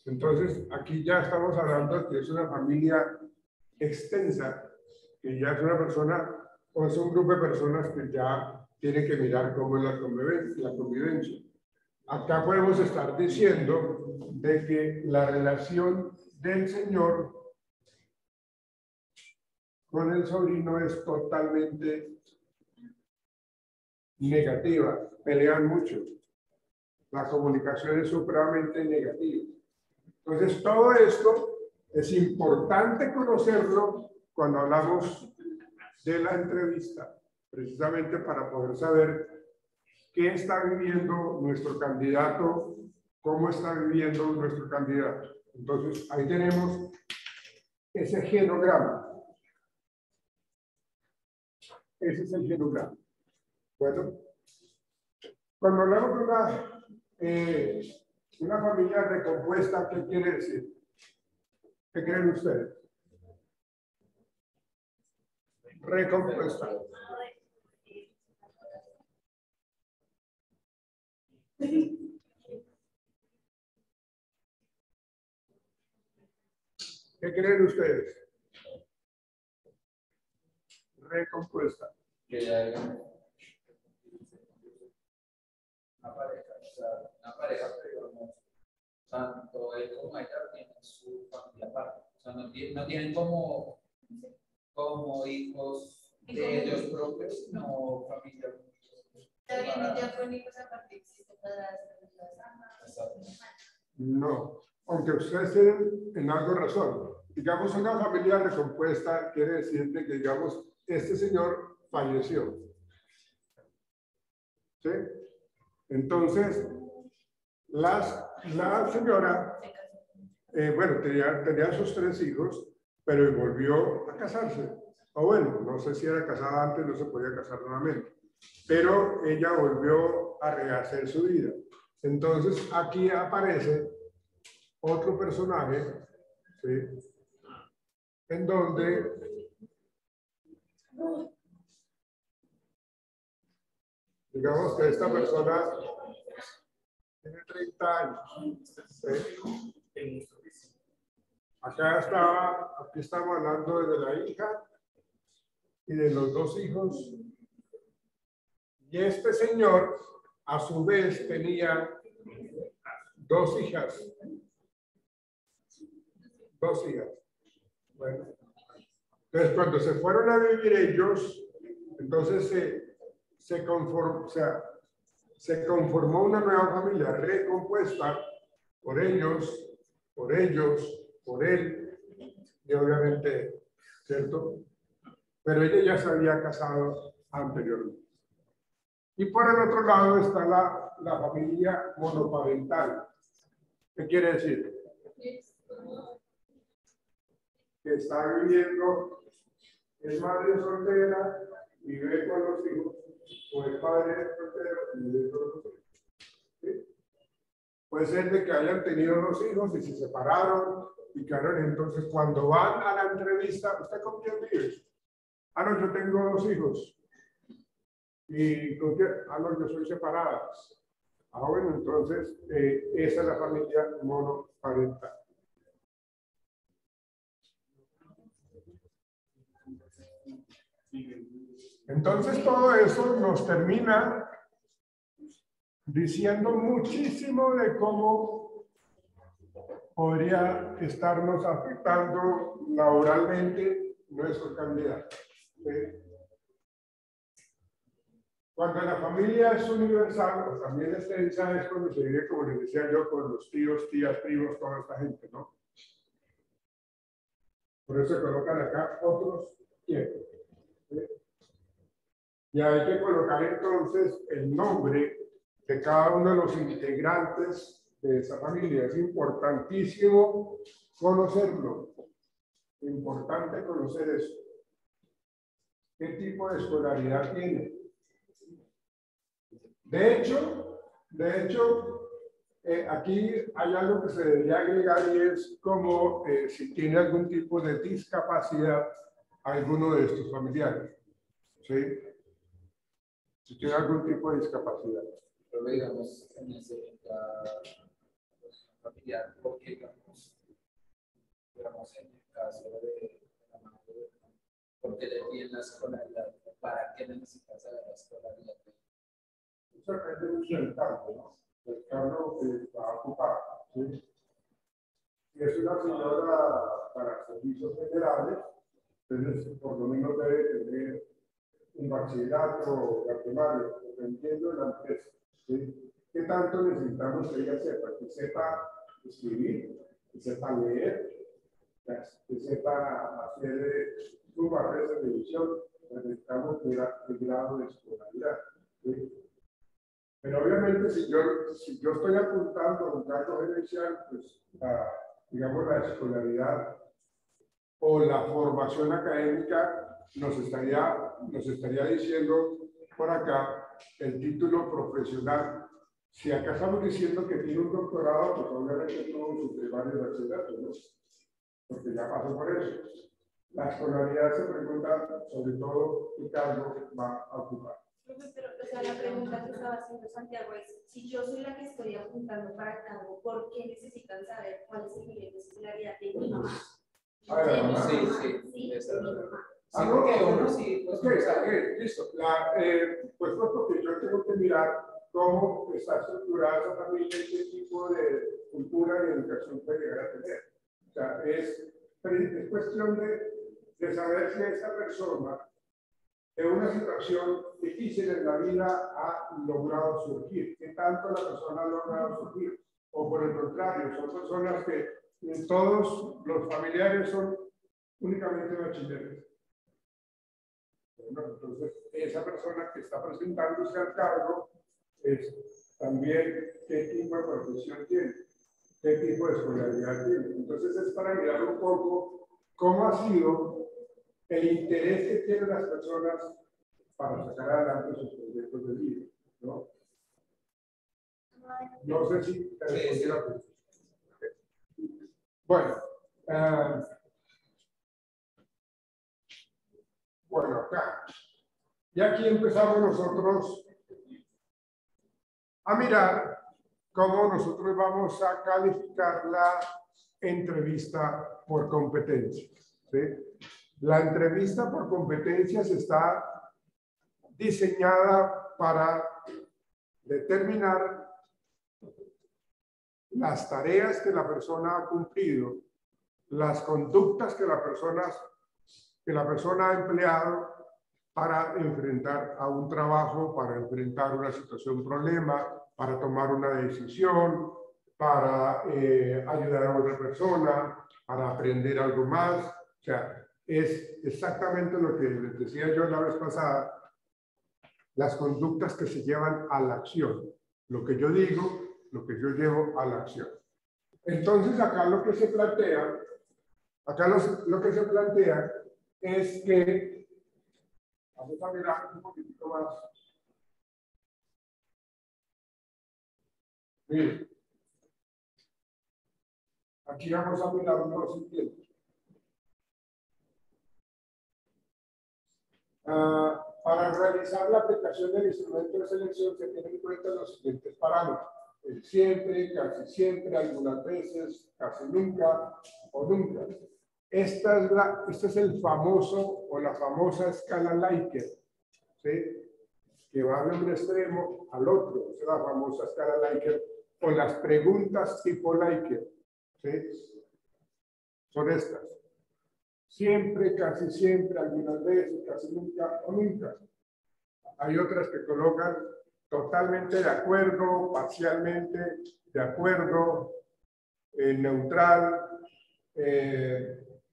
Entonces, aquí ya estamos hablando de que es una familia extensa, que ya es una persona, o es un grupo de personas que ya tienen que mirar cómo es la convivencia. Acá podemos estar diciendo de que la relación del señor con el sobrino es totalmente negativa, pelean mucho. La comunicación es supremamente negativa. Entonces, todo esto es importante conocerlo cuando hablamos de la entrevista, precisamente para poder saber qué está viviendo nuestro candidato, cómo está viviendo nuestro candidato. Entonces, ahí tenemos ese genograma. Ese es el genograma. Bueno, cuando hablamos de una familia recompuesta, ¿qué quiere decir? ¿Qué creen ustedes? Recompuesta. ¿Qué creen ustedes? Recompuesta. Que hay una pareja, pero no, tanto él como ella tienen su familia aparte. O sea, no tienen como hijos de ellos propios, sino familia. Ya con hijos aparte existe No, aunque ustedes tienen en algo razón. Digamos, una familia recompuesta quiere decir que, digamos, este señor falleció. ¿Sí? Entonces, la señora, bueno, tenía sus 3 hijos, pero volvió a casarse. O bueno, no sé si era casada antes, no se podía casar nuevamente. Pero ella volvió a rehacer su vida. Entonces, aquí aparece otro personaje, ¿sí? En donde, digamos que esta persona tiene 30 años. ¿Sí? Aquí estamos hablando de la hija y de los 2 hijos. Y este señor, a su vez, tenía 2 hijas. 2 hijas. Bueno. Entonces, cuando se fueron a vivir ellos, entonces se conformó una nueva familia recompuesta por ellos, por él, y obviamente, ¿cierto? Pero ella ya se había casado anteriormente. Y por el otro lado está la familia monoparental. ¿Qué quiere decir? Que está viviendo, es madre soltera, vive con los hijos, o es padre soltero y vive con los hijos. ¿Sí? Puede ser de que hayan tenido 2 hijos y se separaron y quedaron. Entonces, cuando van a la entrevista, ¿usted con quién vive? Ah, no, yo tengo 2 hijos. ¿Y con qué? Ah, no, yo soy separadas. Ah, bueno, entonces esa es la familia monoparental. Entonces todo eso nos termina diciendo muchísimo de cómo podría estarnos afectando laboralmente nuestro candidato. ¿Sí? Cuando la familia es universal, pues también extensa, es cuando se vive, como les decía yo, con los tíos, tías, primos, toda esta gente, ¿no? Por eso se colocan acá otros tiempos. ¿Sí? Y hay que colocar entonces el nombre de cada uno de los integrantes de esa familia. Es importantísimo conocerlo. Importante conocer eso. ¿Qué tipo de escolaridad tiene? De hecho, aquí hay algo que se debería agregar y es como si tiene algún tipo de discapacidad alguno de estos familiares. ¿Sí? Si tiene algún tipo de discapacidad. Pero digamos, en ese familiar, porque digamos, en el caso de la madre, porque le piden la escolaridad, ¿para qué necesitas saber la escolaridad? Eso depende mucho del cargo, ¿no? El cargo que va a ocupar. ¿Sí? Si es una señora para servicios generales, entonces por lo menos debe tener un bachillerato o la primaria, dependiendo de la empresa. ¿Sí? ¿Qué tanto necesitamos que ella sepa? Que sepa escribir, que sepa leer, que sepa hacer su barra de televisión. Necesitamos el grado de escolaridad. ¿Sí? Pero obviamente si yo estoy apuntando a un cargo gerencial, pues digamos la escolaridad o la formación académica nos estaría diciendo por acá el título profesional. Si acá estamos diciendo que tiene un doctorado, pues obviamente tuvo su primaria y bachillerato, ¿no? Porque ya pasó por eso. La escolaridad se pregunta sobre todo qué cargo va a ocupar. Pero, o sea, la pregunta que estaba haciendo Santiago es, si yo soy la que estoy apuntando para cargo, ¿por qué necesitan saber cuál es el nivel de escolaridad de mi mamá? De mi mamá. Sí, de mi mamá. Sí, porque uno sí, pues, listo. Pues porque yo tengo que mirar cómo está estructurada esa familia y qué tipo de cultura y educación puede llegar a tener. O sea, es cuestión de saber si esa persona en una situación difícil en la vida ha logrado surgir. ¿Qué tanto la persona ha logrado surgir? O por el contrario, son personas que todos los familiares son únicamente bachilleres. Bueno, entonces, esa persona que está presentándose al cargo es también qué tipo de profesión tiene, qué tipo de escolaridad tiene. Entonces, es para mirar un poco cómo ha sido el interés que tienen las personas para sacar adelante sus proyectos de vida, ¿no? No sé si te respondí la pregunta. Bueno, bueno, acá. Y aquí empezamos nosotros a mirar cómo nosotros vamos a calificar la entrevista por competencias. ¿Sí? La entrevista por competencias está diseñada para determinar las tareas que la persona ha cumplido, las conductas que la persona ha empleado para enfrentar a un trabajo, para enfrentar una situación, un problema, para tomar una decisión, para ayudar a otra persona, para aprender algo más. O sea, es exactamente lo que les decía yo la vez pasada, las conductas que se llevan a la acción. Lo que yo digo, lo que yo llevo a la acción. Entonces, acá lo que se plantea, es que, vamos a mirar un poquitito más. Miren, aquí vamos a mirar lo siguiente. Para realizar la aplicación del instrumento de selección se tienen en cuenta los siguientes parámetros. El siempre, casi siempre, algunas veces, casi nunca o nunca. Este es el famoso o la famosa escala Likert, ¿sí? Que va de un extremo al otro. Es la famosa escala Likert o las preguntas tipo Likert, ¿sí? Son estas. Siempre, casi siempre, algunas veces, casi nunca o nunca. Hay otras que colocan totalmente de acuerdo, parcialmente de acuerdo, neutral,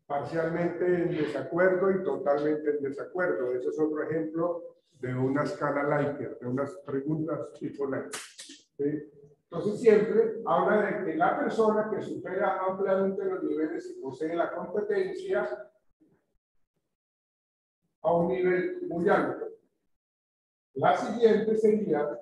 parcialmente en desacuerdo y totalmente en desacuerdo. Ese es otro ejemplo de una escala Likert, de unas preguntas tipo Likert, ¿sí? Entonces siempre habla de que la persona que supera ampliamente los niveles y posee la competencia a un nivel muy alto. La siguiente sería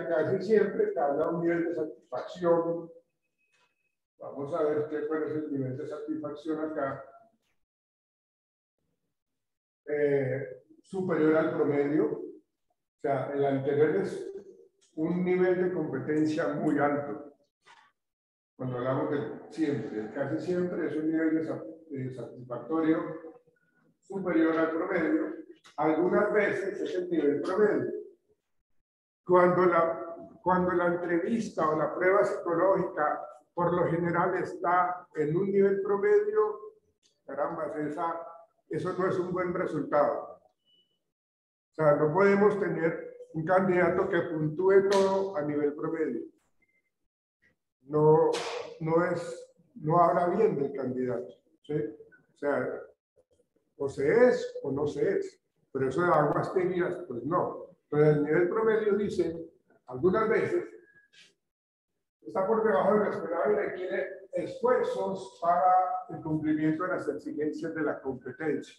casi siempre que habla de un nivel de satisfacción. Vamos a ver cuál es el nivel de satisfacción acá. Superior al promedio. O sea, el anterior es un nivel de competencia muy alto. Cuando hablamos de siempre, el casi siempre es un nivel de satisfactorio superior al promedio. Algunas veces es el nivel promedio. Cuando la entrevista o la prueba psicológica por lo general está en un nivel promedio, caramba, eso no es un buen resultado. O sea, no podemos tener un candidato que puntúe todo a nivel promedio. No habla bien del candidato, ¿sí? O sea, o se es o no se es. Pero eso de aguas teguidas, pues no. Pero el nivel promedio dice, algunas veces, está por debajo de lo esperado y requiere esfuerzos para el cumplimiento de las exigencias de la competencia.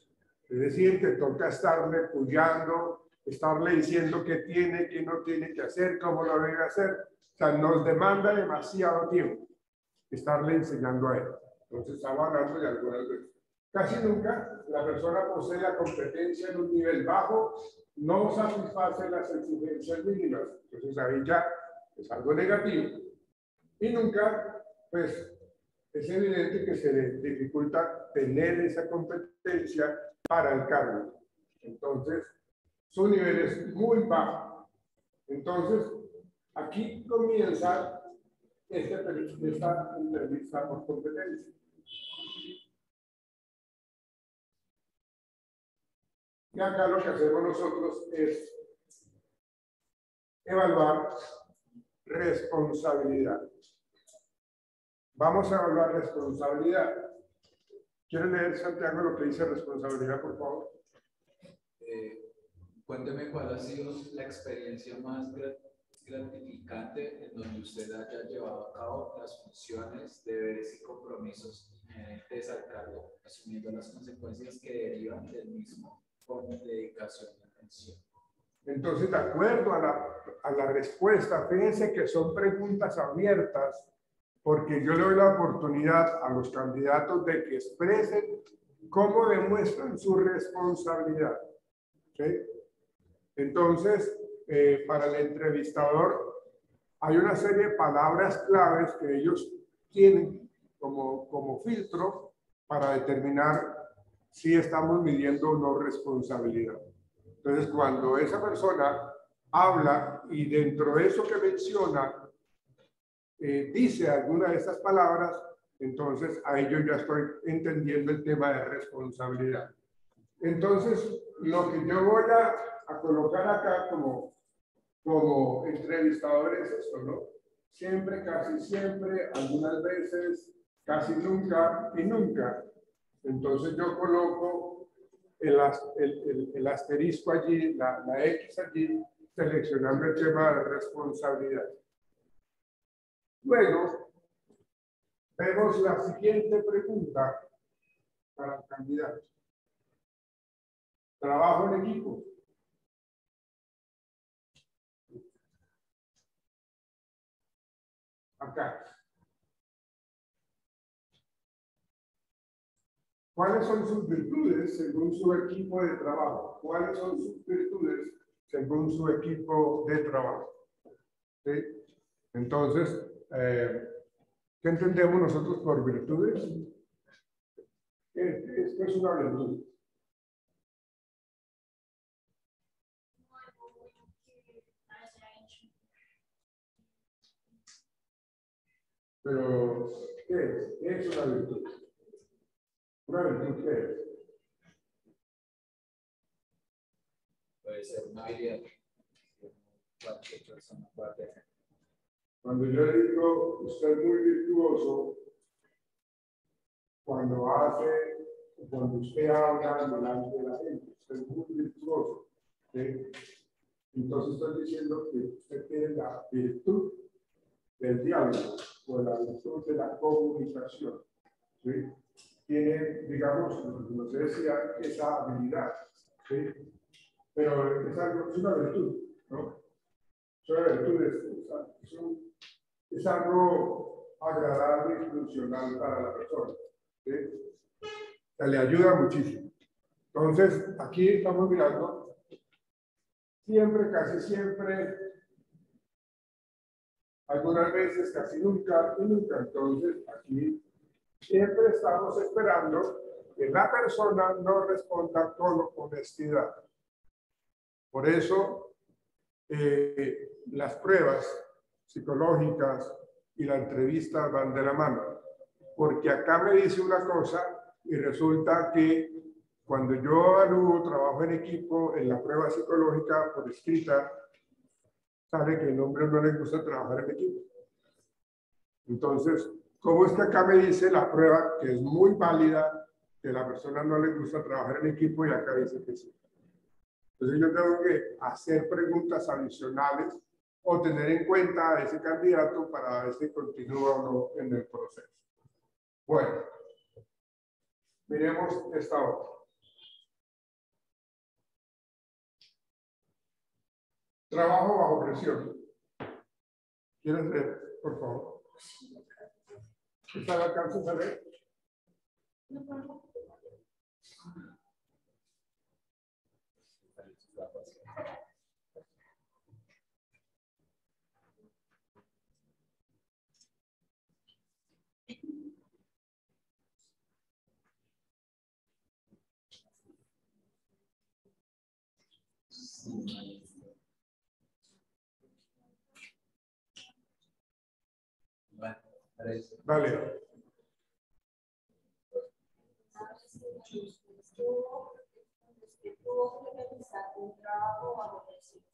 Es decir, que toca estarle apoyando, estarle diciendo qué tiene, qué no tiene que hacer, cómo lo debe hacer. O sea, nos demanda demasiado tiempo estarle enseñando a él. Entonces, estamos hablando de algunas veces. Casi nunca la persona posee la competencia en un nivel bajo, no satisface las exigencias mínimas. Entonces, ahí ya es algo negativo. Y nunca, pues, es evidente que se le dificulta tener esa competencia para el cargo. Entonces, su nivel es muy bajo. Entonces, aquí comienza esta entrevista por competencia. Y acá lo que hacemos nosotros es evaluar responsabilidad. Vamos a evaluar responsabilidad. ¿Quiere leer, Santiago, lo que dice responsabilidad, por favor? Cuénteme cuál ha sido la experiencia más gratificante en donde usted haya llevado a cabo las funciones, deberes y compromisos inherentes al cargo, asumiendo las consecuencias que derivan del mismo con dedicación y atención. Entonces, de acuerdo a la respuesta, fíjense que son preguntas abiertas, porque yo le doy la oportunidad a los candidatos de que expresen cómo demuestran su responsabilidad. ¿Sí? Entonces, para el entrevistador, hay una serie de palabras claves que ellos tienen como filtro para determinar si estamos midiendo o no responsabilidad. Entonces, cuando esa persona habla y dentro de eso que menciona, dice alguna de estas palabras, entonces ahí yo ya estoy entendiendo el tema de responsabilidad. Entonces, lo que yo voy a colocar acá como entrevistador es esto, ¿no? Siempre, casi siempre, algunas veces, casi nunca y nunca. Entonces yo coloco el asterisco allí, la X allí, seleccionando el tema de responsabilidad. Luego, vemos la siguiente pregunta para el candidato. Trabajo en equipo. Acá. ¿Cuáles son sus virtudes según su equipo de trabajo? ¿Cuáles son sus virtudes según su equipo de trabajo? ¿Sí? Entonces, ¿qué entendemos nosotros por virtudes? ¿Qué es una virtud? Pero, ¿qué es? ¿Qué es una virtud? ¿Una virtud qué es? Puede ser una habilidad que cualquier persona pueda tener. Cuando yo digo usted es muy virtuoso, cuando usted habla delante de la gente, usted es muy virtuoso. ¿Sí? Entonces estoy diciendo que usted tiene la virtud del diálogo o la virtud de la comunicación. ¿Sí? Tiene, digamos, como se decía, esa habilidad. ¿Sí? Pero es una virtud, ¿no? Es una virtud, es algo agradable y funcional para la persona. ¿Sí? Le ayuda muchísimo. Entonces, aquí estamos mirando, siempre, casi siempre, algunas veces, casi nunca y nunca. Entonces, aquí siempre estamos esperando que la persona nos responda con honestidad. Por eso, las pruebas psicológicas y la entrevista van de la mano. Porque acá me dice una cosa y resulta que cuando yo evalúo trabajo en equipo, en la prueba psicológica por escrita, sale que el hombre no le gusta trabajar en equipo. Entonces, ¿cómo es que acá me dice la prueba que es muy válida, que a la persona no le gusta trabajar en equipo y acá dice que sí? Entonces yo tengo que hacer preguntas adicionales o tener en cuenta a ese candidato para ver si continúa o no en el proceso. Bueno, miremos esta otra. Trabajo bajo presión. ¿Quieres leer, por favor? ¿Esta la alcanzas a leer? Vale. Tuvo que realizar un trabajo bajo presión.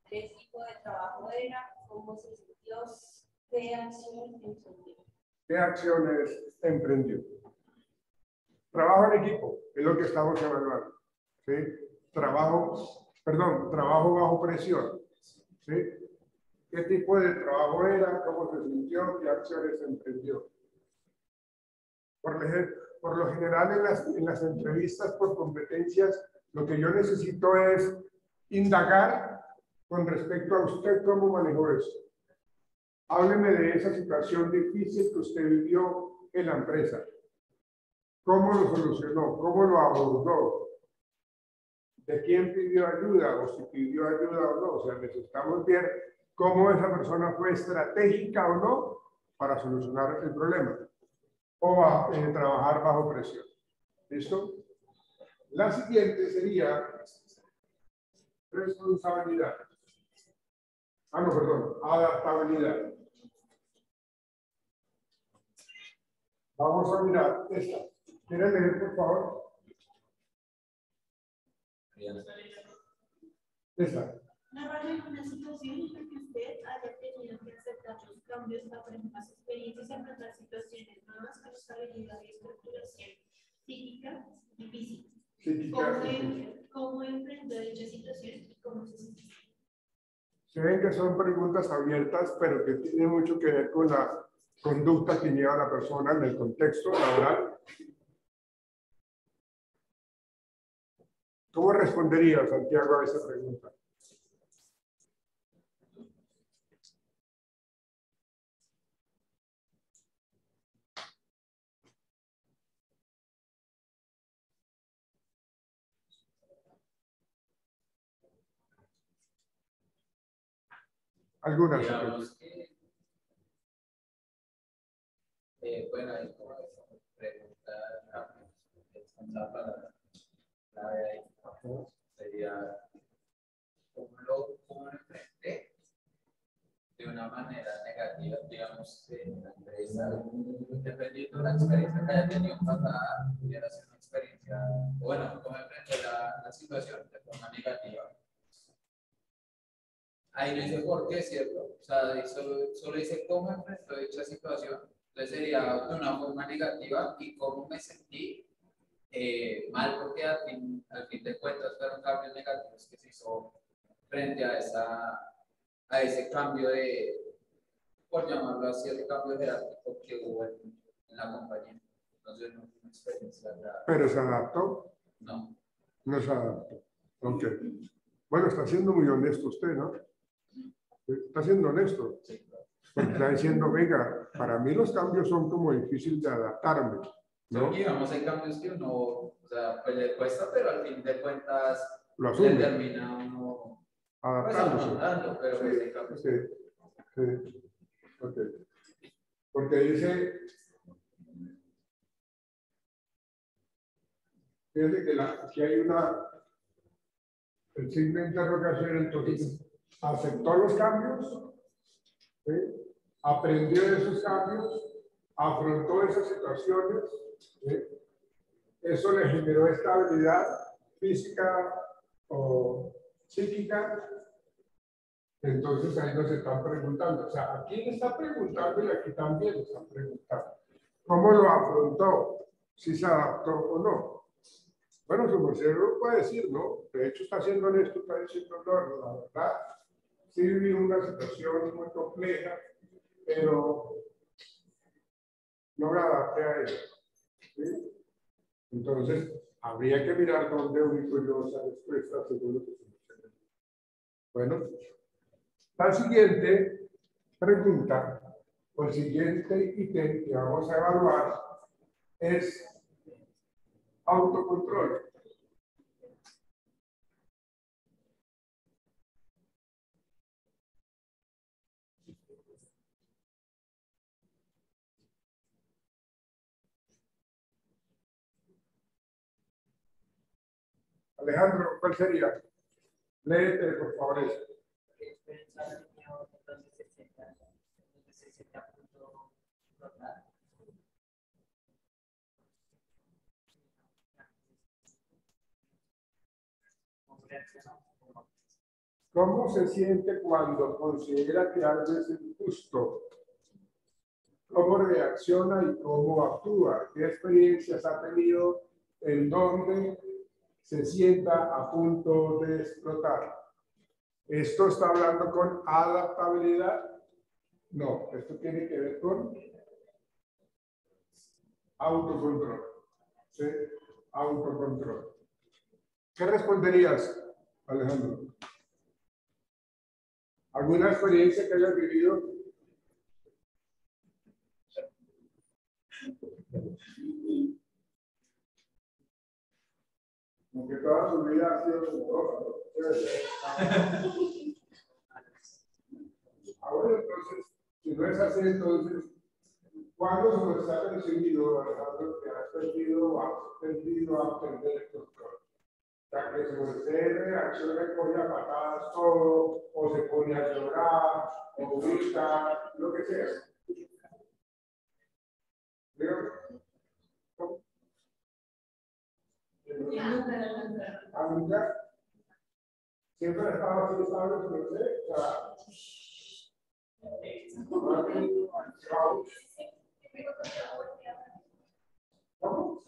¿Qué tipo de trabajo era? ¿Cómo se sintió? ¿Qué acción emprendió? ¿Qué acciones emprendió? Trabajo en equipo, es lo que estamos evaluando. ¿Sí? Trabajo bajo presión. ¿Sí? ¿Qué tipo de trabajo era? ¿Cómo se sintió? ¿Qué acciones emprendió? Por lo general en las entrevistas por competencias, lo que yo necesito es indagar con respecto a usted cómo manejó eso. Hábleme de esa situación difícil que usted vivió en la empresa. ¿Cómo lo solucionó? ¿Cómo lo abordó? ¿De quién pidió ayuda? ¿O si pidió ayuda o no? O sea, necesitamos ver cómo esa persona fue estratégica o no para solucionar el problema. O a trabajar bajo presión. ¿Listo? La siguiente sería responsabilidad. Ah, no, perdón. Adaptabilidad. Vamos a mirar esta. ¿Quieren leer, por favor? Esta. Narrarle una situación en la que usted haya tenido que aceptar los cambios, aprender más experiencias y afrontar situaciones nuevas con esta habilidad y estructuración psíquica y física. ¿Cómo enfrentó dicha situación y cómo se sintió? Se ven que son preguntas abiertas, pero que tienen mucho que ver con la conducta que lleva la persona en el contexto laboral. ¿Cómo respondería Santiago a esa pregunta? Algunas. Digamos que, bueno, ahí como pregunta, la palabra clave ahí sería cómo lo enfrenté de una manera negativa, digamos, en la empresa, dependiendo de la experiencia que haya tenido pasada, pudiera ser una experiencia, bueno, cómo enfrenté la situación de forma negativa. Ahí no dice por qué, ¿cierto? O sea, ahí solo dice cómo enfrentó dicha situación. Entonces sería de una forma negativa y cómo me sentí mal, porque al fin de cuentas fueron cambios negativos que se hizo frente a ese cambio de, por llamarlo así, ese cambio jerárquico que hubo en la compañía. Entonces no fue una experiencia agradable. ¿Pero se adaptó? No. No se adaptó. Ok. Bueno, está siendo muy honesto usted, ¿no? Está siendo honesto. Sí, claro. Porque está diciendo, venga, para mí los cambios son como difíciles de adaptarme, ¿no? Digamos, hay cambios que uno, o sea, pues le cuesta, pero al fin de cuentas Lo asume. le termina uno pues Adaptándose. afrontando, pero Sí, pues hay cambios. sí. Ok. Porque dice, fíjate que aquí hay el signo de interrogación, entonces, aceptó los cambios, ¿sí? Aprendió de esos cambios, afrontó esas situaciones, ¿sí? Eso le generó estabilidad física o psíquica. Entonces ahí nos están preguntando, o sea, aquí le está preguntando y aquí también le están preguntando. ¿Cómo lo afrontó? ¿Si se adaptó o no? Bueno, su merced lo puede decir, ¿no? De hecho está siendo honesto, está diciendo, no, la verdad, sí viví una situación muy compleja, pero no me adapté a ella, ¿sí? Entonces, habría que mirar dónde ubico yo esa respuesta según lo que se me dice. Bueno, la siguiente pregunta o el siguiente ítem que vamos a evaluar es autocontrol. Alejandro, ¿cuál sería? Léete, por favor. ¿Cómo se siente cuando considera que algo es injusto? ¿Cómo reacciona y cómo actúa? ¿Qué experiencias ha tenido en donde se sienta a punto de explotar? ¿Esto está hablando con adaptabilidad? No, esto tiene que ver con autocontrol. ¿Sí? Autocontrol. ¿Qué responderías, Alejandro? ¿Alguna experiencia que hayas vivido? Aunque toda su vida ha sido dolorosa, ¿no? Ahora, entonces, si no es así, entonces, ¿cuándo se nos ha percibido, Alejandro, que has perdido o has aprendido a aprender el control? O sea, que se reacciona y pone a patadas todo, o se pone a llorar, o grita, lo que sea. ¿Cómo? ¿A nunca? Siempre estaba así, estable, no sé, o sea, ¿cómo?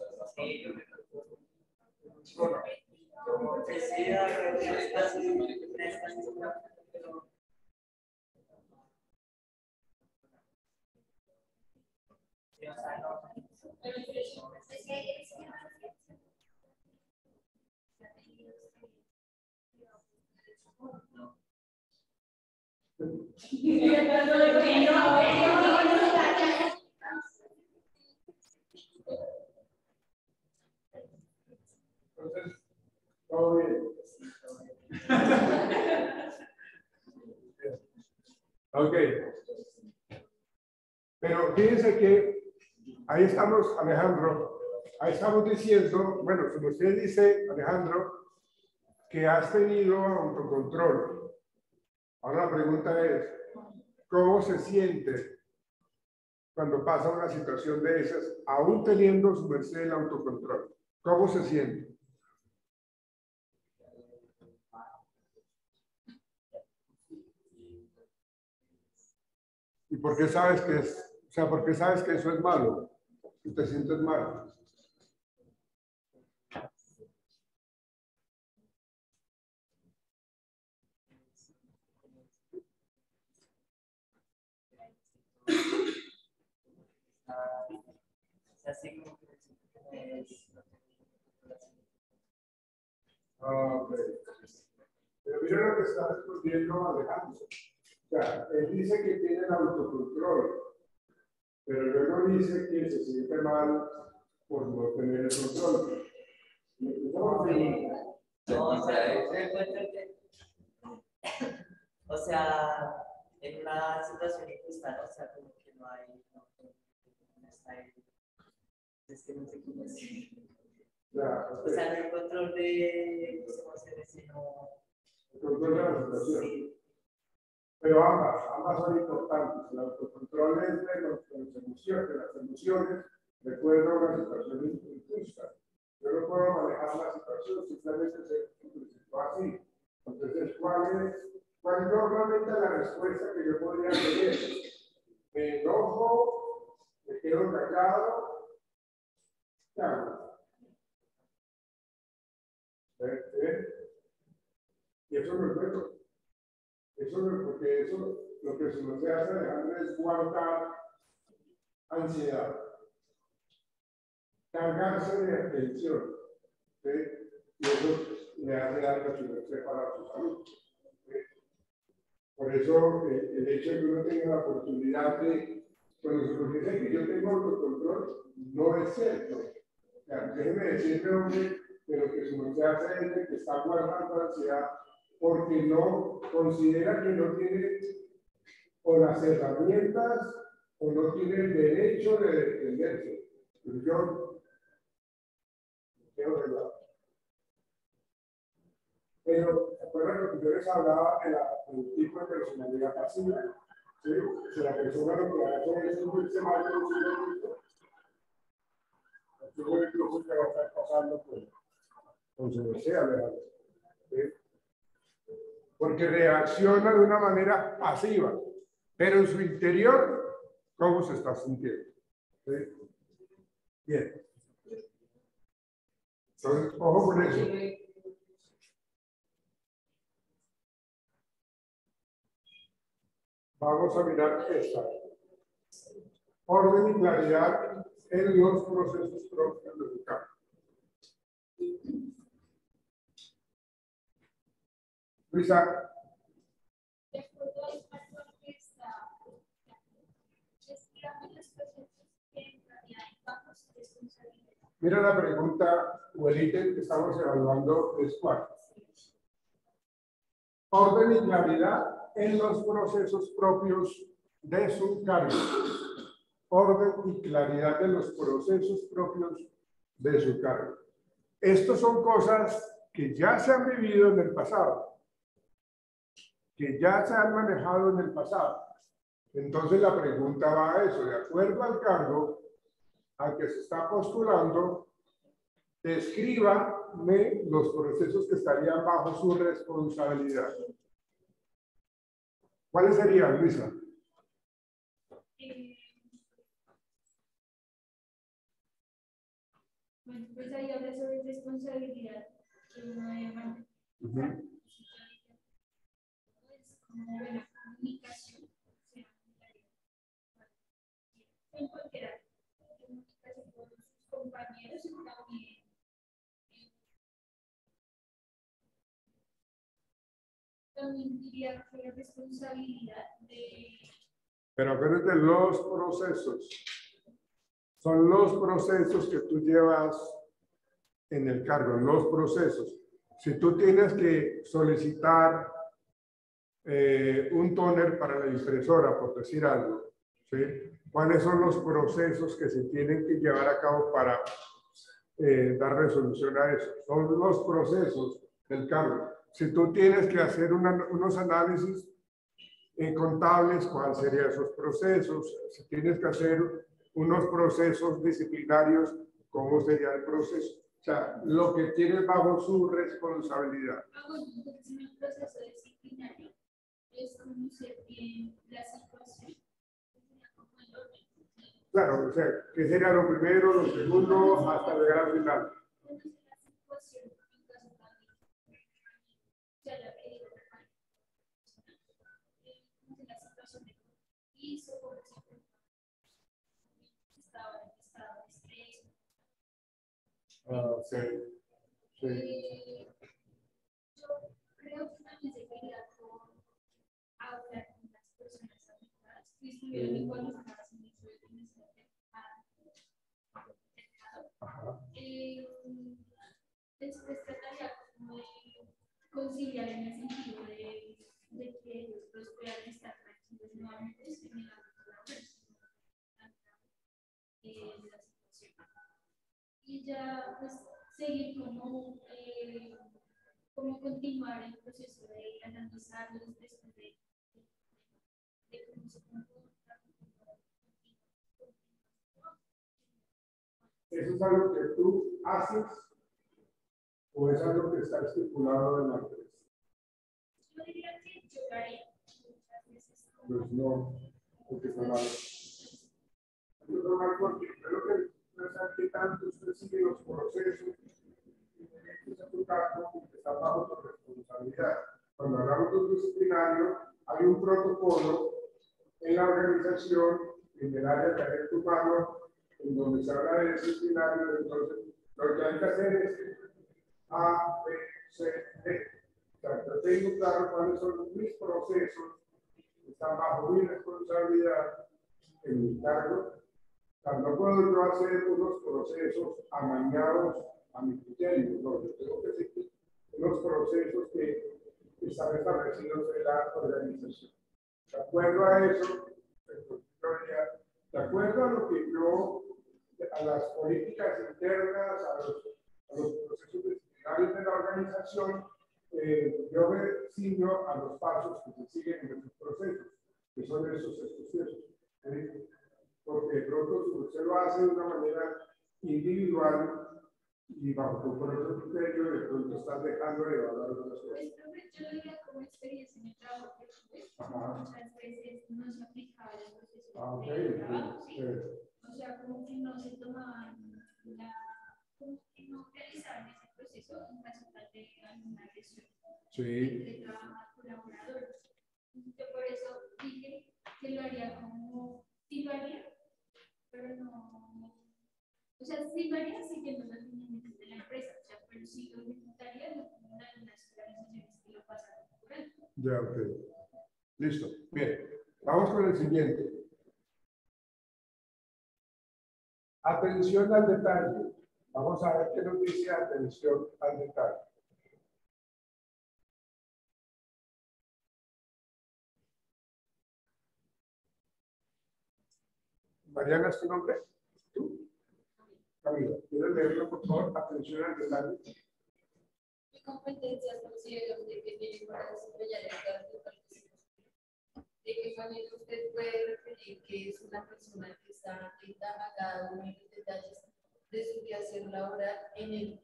Entonces, todo bien. Ok. Pero fíjense que ahí estamos, Alejandro, ahí estamos diciendo, bueno, como usted dice, Alejandro, que has tenido autocontrol. Ahora la pregunta es, ¿cómo se siente cuando pasa una situación de esas, aún teniendo su merced el autocontrol? ¿Cómo se siente? ¿Y por qué sabes que es, o sea, por qué sabes que eso es malo? Si te sientes mal. Ok. Pero mira lo que está respondiendo Alejandro. O sea, él dice que tiene el autocontrol, pero luego dice que se siente mal por no tener el control. O sea, en una situación injusta, ¿no? O sea, como que no hay, no está ahí. Es que no sé cómo decir. O sea, no hay control de, ¿cómo se dice? No. El control de la situación. Sí. Pero ambas son importantes. El autocontrol es de las emociones, recuerda una situación injusta. Yo no puedo manejar la situación, simplemente se presentó así. Entonces, ¿cuál es normalmente la respuesta que yo podría tener? Me enojo, me quedo callado, ¿qué hago? Y eso no es bueno. Eso no es porque eso, lo que se nos hace Alejandro es guardar ansiedad, cargarse de atención, ¿sí? Y eso le hace daño a su merced para su salud. ¿Sí? Por eso el hecho de que uno tenga la oportunidad de, cuando se nos dice que yo tengo autocontrol, no es cierto. O sea, déjeme decirle, hombre, que lo que se nos hace es que está guardando ansiedad porque no considera que no tiene o las herramientas o no tiene el derecho de defenderse. Pero yo quiero verdad. Pero, ¿se acuerdan que yo les hablaba del tipo de personalidad pasiva? ¿Sí? Si la persona lo que hace es sentirse mal consigo mismo, yo creo que va a estar pasando con su deseo, ¿verdad? ¿Sí? Porque reacciona de una manera pasiva, pero en su interior, ¿cómo se está sintiendo? ¿Sí? Bien. Entonces, ojo con eso. Vamos a mirar esta. Orden y claridad en los procesos propios de su campo. Luisa. Mira la pregunta o el ítem que estamos evaluando es cuál. Orden y claridad en los procesos propios de su cargo. Orden y claridad de los procesos propios de su cargo. Estos son cosas que ya se han vivido en el pasado, que ya se han manejado en el pasado. Entonces la pregunta va a eso, de acuerdo al cargo al que se está postulando, descríbame los procesos que estarían bajo su responsabilidad. ¿Cuáles serían, Luisa? Bueno, pues ahí habla sobre responsabilidad que uno debe manejar. Es como buena comunicación, en cualquier área, comunicación con sus compañeros y también diría que la responsabilidad de... Pero acuérdate, los procesos son los procesos que tú llevas en el cargo, los procesos. Si tú tienes que solicitar un tóner para la impresora, por decir algo, ¿sí? ¿Cuáles son los procesos que se tienen que llevar a cabo para dar resolución a eso? Son los procesos del cambio. Si tú tienes que hacer unos análisis contables, ¿cuáles serían esos procesos? Si tienes que hacer unos procesos disciplinarios, ¿cómo sería el proceso? O sea, lo que tienes bajo su responsabilidad. Un proceso disciplinario es conocer bien la situación. Claro, o sea, ¿qué sería lo primero, lo segundo, hasta llegar al final? Conocer la situación en caso tal ya la que digo, conocer la situación de hizo, por ejemplo, estaba en estado de estrés. Sí. Sí. Yo creo que también se quería hablar con las personas afectadas que estuvieron involucradas en eso de después trataría como de conciliar en el sentido de que ellos pues, puedan estar tranquilos nuevamente en el ámbito laboral, la situación. Y ya pues seguir como continuar el proceso de analizarlos después de cómo se comporta. ¿Eso es algo que tú haces o es algo que está estipulado en la empresa? Yo diría que yo lo haría muchas veces. Pues no, porque está mal. Yo creo porque creo que no es aquí tanto, usted sigue los procesos y en tu caso está bajo tu responsabilidad. Cuando hablamos de un disciplinario, hay un protocolo en la organización, en el área de talento humano, en donde se habla de disciplinario. Entonces, lo que hay que hacer es A, B, C, D. O sea, yo tengo claro cuáles son mis procesos, que están bajo mi responsabilidad, en mi cargo. O sea, no puedo yo hacer unos procesos amañados a mi criterio, no, yo tengo que seguir unos procesos que están establecidos en la organización. De acuerdo a eso, de acuerdo a lo que yo, a las políticas internas, a los procesos disciplinarios de la organización, yo me ciño a los pasos que se siguen en esos procesos, que son esos procesos. Porque de pronto, si usted lo hace de una manera individual y bajo tu propio criterio, de pronto estás dejando de evaluar otras cosas. Pues, yo diría como experiencia en el trabajo que tuve, muchas veces no se aplicaba el proceso de trabajo, ¿sí? O sea, como que no se tomaban como que no realizaban ese proceso en caso tal de alguna agresión de trabajo colaborador. Yo por eso dije que lo haría como, sí lo haría, pero no, o sea, sí lo haría siguiendo los lineamientos de la empresa, o sea, pero sí lo ejecutaría no como en algunas organizaciones que lo pasan por alto. Ya, ok. Listo. Bien. Vamos con el siguiente. Atención al detalle. Vamos a ver qué nos dice atención al detalle. Mariana, ¿es tu nombre? ¿Tú? Camila, ¿quieres leerlo, por favor? Atención al detalle. ¿Qué competencias considera usted que tiene para desarrollar el cargo de participación? ¿De qué manera usted puede referir que es una persona que está atenta a cada uno de los detalles de su quehacer laboral en el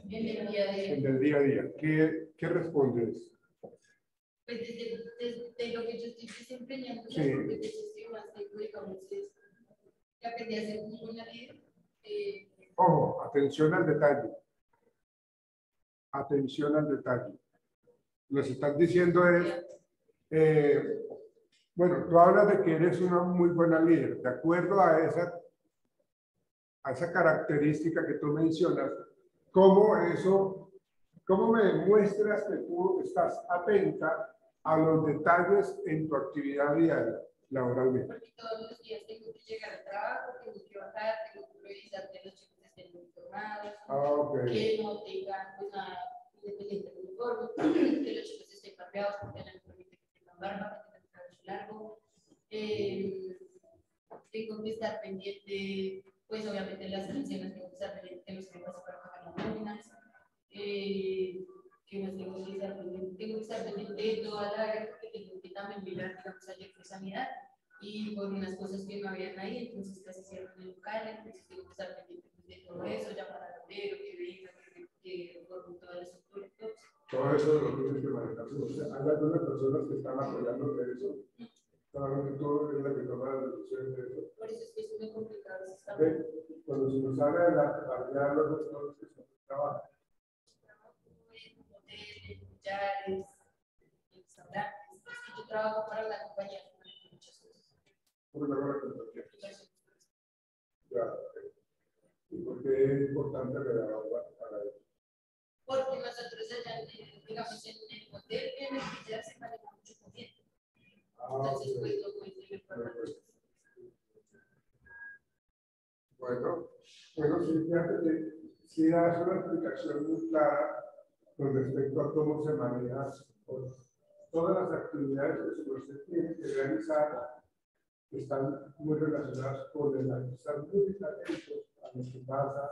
día a día? En el día a día. ¿Qué respondes? Pues desde lo que yo estoy desempeñando, Sí. las competencias que más tengo, digamos, es que aprendí a ser muy buena líder. Ojo, atención al detalle. Atención al detalle. Lo que estás diciendo es, bueno, tú hablas de que eres una muy buena líder. De acuerdo a esa característica que tú mencionas, ¿cómo me demuestras que tú estás atenta a los detalles en tu actividad diaria laboralmente? Porque todos los días tengo que llegar al trabajo, tengo que bajar, tengo que revisar que los chicos estén muy informados, Okay. que no tengan pues, nada independiente del uniforme, que los chicos estén rapeados porque no permite que tengan barba, que tengan cabello largo. Tengo que estar pendiente, pues obviamente las canciones, tengo que estar pendiente de los temas para pagar las nóminas. ¿Qué más tengo que estar pendiente? Tengo que estar pendiente de toda la área porque tengo que también mirar, digamos, ayer fue sanidad y por unas cosas que no habían ahí, entonces casi cierran el local, entonces tengo que estar pendiente de todo eso, llamar al obrero, que venga, que forme toda la estructura. Todo eso lo tienes que manejar. O sea, hay algunas personas que están apoyando de eso. Solamente tú eres la que toma las decisiones de eso. Por eso es que es muy complicado. Cuando se nos habla de la calidad de los sectores que se trabajan. En restaurantes, yo trabajo para la compañía de muchas cosas. Ya, ¿y por qué es importante regalarla para eso? Porque nosotros allá, digamos, en el hotel, en el que ya se maneja mucho corriente. Entonces, pues, lo voy a tener para Bueno, sí, fíjate que sí das una explicación muy clara con respecto a cómo se maneja todas las actividades que usted tiene que realizar, que están muy relacionadas con el estar muy atentos a lo que pasa,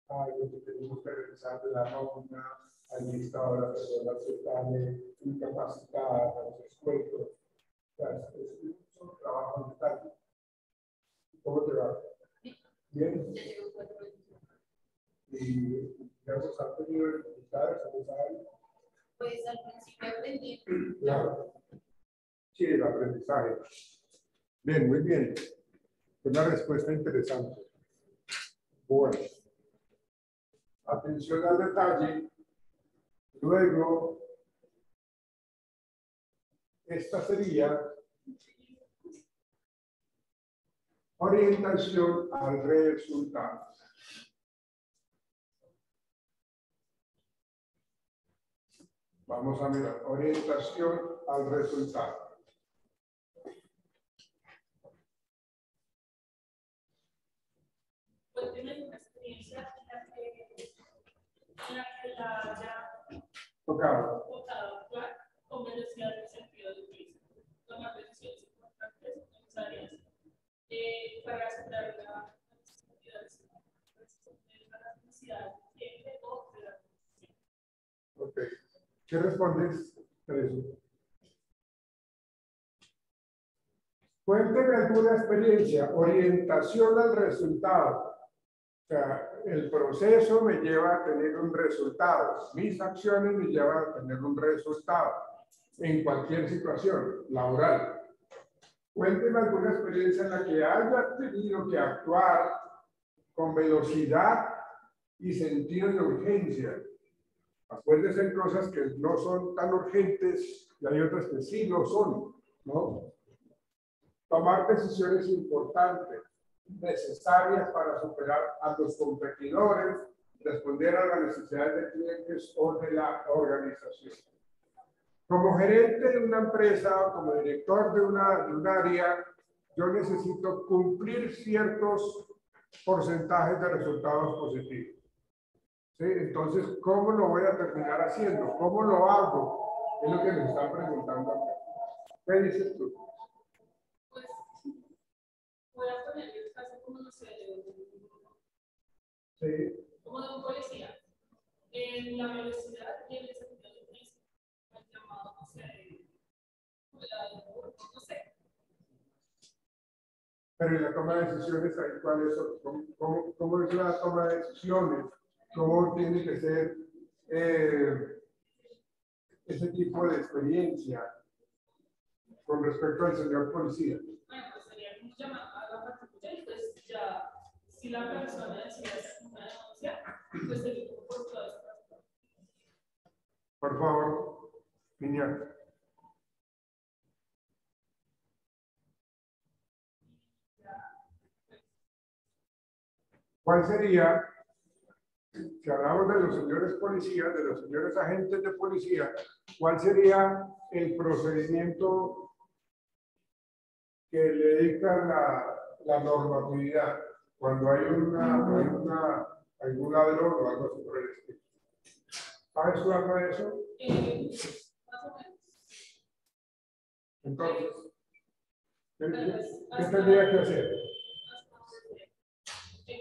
a lo que tenemos que realizar de la nómina, al listado de las personas que están incapacitadas, a los descuentos. O sea, es un trabajo en detalle. ¿Cómo te va? Bien. ¿Y ya se han tenido dificultades en esa área? Pues al principio aprendí. Claro. Sí, el aprendizaje. Bien, muy bien. Una respuesta interesante. Bueno. Atención al detalle. Luego, esta sería orientación al resultado. Vamos a mirar orientación al resultado. Pues tienes una experiencia en la que la haya Tocado. actuar con velocidad de sentido de prisa, tomar decisiones importantes necesarias para aceptar las necesidades del cliente o de la organización. Ok. ¿Qué respondes, Teresa? Cuénteme alguna experiencia, orientación al resultado. O sea, el proceso me lleva a tener un resultado. Mis acciones me llevan a tener un resultado en cualquier situación laboral. Cuénteme alguna experiencia en la que haya tenido que actuar con velocidad y sentido de urgencia. Pueden ser cosas que no son tan urgentes y hay otras que sí lo son, ¿no? Tomar decisiones importantes, necesarias para superar a los competidores, responder a las necesidades de clientes o de la organización. Como gerente de una empresa o como director de un área, yo necesito cumplir ciertos porcentajes de resultados positivos. ¿Sí? Entonces, ¿cómo lo voy a terminar haciendo? ¿Cómo lo hago? Es lo que me están preguntando acá. ¿Qué dices tú? Pues voy a poner el caso como no sé, Sí. como de un policía. En la velocidad y en el sentido de prisa, el llamado, no sé, no sé. Pero en la toma de decisiones, ¿cuáles son? ¿Cómo es la toma de decisiones? ¿Cómo tiene que ser ese tipo de experiencia con respecto al señor policía? Bueno, pues sería como llamar a la patrulla y pues ya, si la persona decide hacer una denuncia, pues se le por toda esta. Por favor, niña. ¿Cuál sería, si hablamos de los señores policías, de los señores agentes de policía, cuál sería el procedimiento que le dicta la normatividad cuando hay algún ladrón o algo así por el estilo? ¿Sabes tú algo de eso? Más o Entonces, ¿qué tendría que hacer?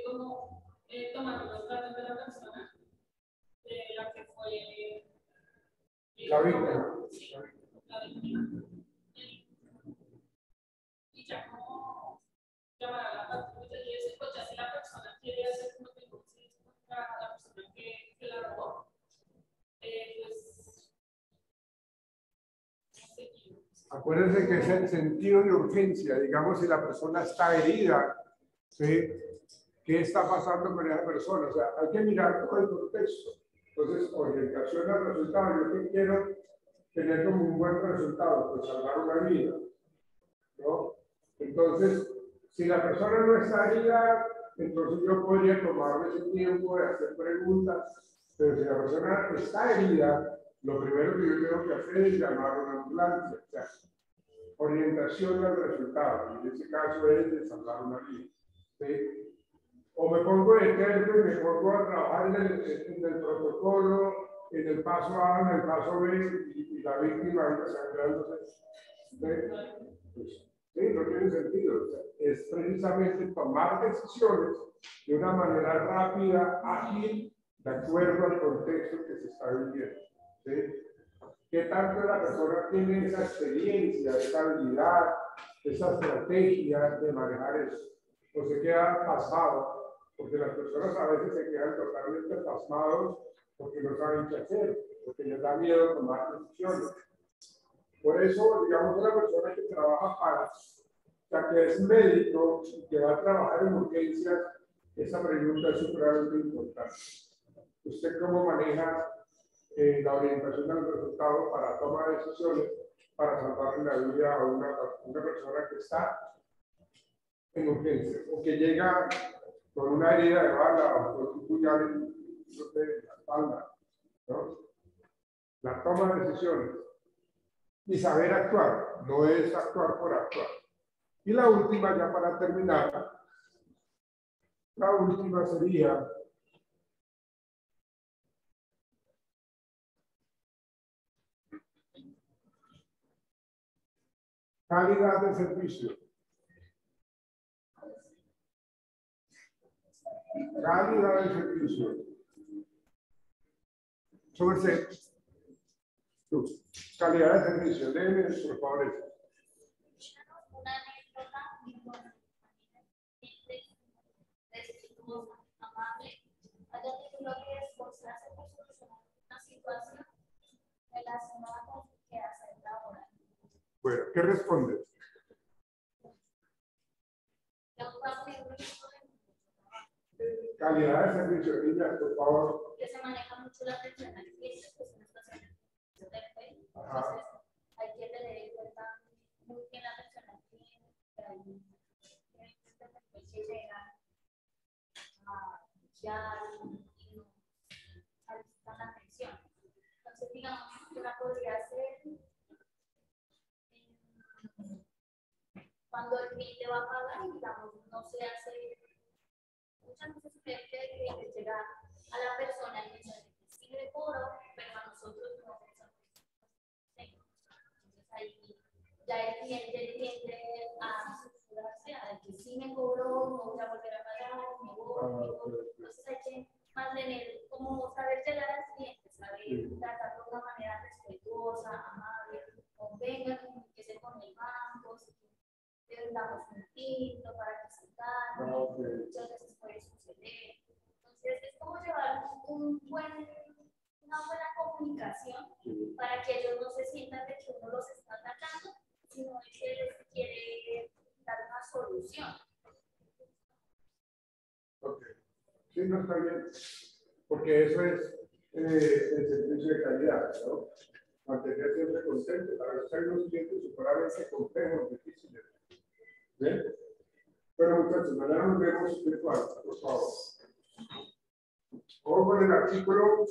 Como tomar los datos de la persona, de la que fue La víctima. Sí, la víctima. Y ya como llamar a la patrulla y decir, pues ya si la persona quiere hacer como denuncia contra la persona que la robó, pues acuérdense que es el sentido de urgencia. Digamos, si la persona está herida, ¿sí? ¿Qué está pasando con esa persona? O sea, hay que mirar todo el contexto. Entonces, orientación al resultado. Yo que quiero tener como un buen resultado, pues salvar una vida, ¿no? Entonces, si la persona no está herida, entonces yo podría tomarme ese tiempo de hacer preguntas, pero si la persona está herida, lo primero que yo tengo que hacer es llamar a una ambulancia. O sea, orientación al resultado, y en este caso es de salvar una vida. ¿Sí? O me pongo de terco y me pongo a trabajar en el protocolo, en el paso A, en el paso B, y la víctima ahí desangrándose. ¿Sí? Pues, sí, no tiene sentido. O sea, es precisamente tomar decisiones de una manera rápida, ágil, de acuerdo al contexto que se está viviendo. ¿Sí? ¿Qué tanto la persona tiene esa experiencia, esa habilidad, esa estrategia de manejar eso? O se queda pasmado, porque las personas a veces se quedan totalmente pasmados porque no saben qué hacer, porque les da miedo tomar decisiones. Por eso, digamos, una persona que trabaja para, o sea, que es médico y que va a trabajar en urgencias, esa pregunta es supremamente importante. ¿Usted cómo maneja la orientación del resultado para tomar decisiones para salvarle la vida a una persona que está en urgencia o que llega con una herida de bala o con un puñal en la espalda, ¿no? La toma de decisiones y saber actuar, no es actuar por actuar. Y la última, ya para terminar, la última sería calidad de servicio. Calidad de servicio. Súbese. Tú. Calidad de servicio. Déjenme, por favor, eso. Una anécdota respetuosa, amable, haya tenido que esforzarse por solucionar una situación relacionada con su quehacer laboral. Bueno, ¿qué respondes? Calidad de servicio, niña, por favor. Que se maneja mucho la atención al cliente, pues en esta situación. Entonces, hay que tener en cuenta muy bien la atención al cliente, que hay que llegan a ya y no a la atención. Entonces, digamos, yo la podría hacer cuando el cliente va a pagar, digamos, no se hace. Muchas veces creen que el cliente llega a la persona y dice, sí le cobro, pero a nosotros no se nos. Entonces ahí ya el cliente tiende a censurarse, a que sí me cobró, no voy a volver a pagar, me voy. Entonces hay que mantener, como saber llegar al cliente, saber tratarlo de una manera respetuosa, amable, convenga, comuníquese con el banco, si le damos un tinto para que se calme, muchas veces puede suceder. Entonces es como llevar una buena comunicación para que ellos no se sientan de que uno los está atacando, sino de que les quiere dar una solución. Ok. Sí, no está bien. Porque eso es el servicio de calidad, ¿no? Mantener siempre contento. A veces hay unos clientes superadamente complejos, difíciles. ¿Bien? Pero muchachos, mañana nos vemos virtual, por favor. Vamos con el artículo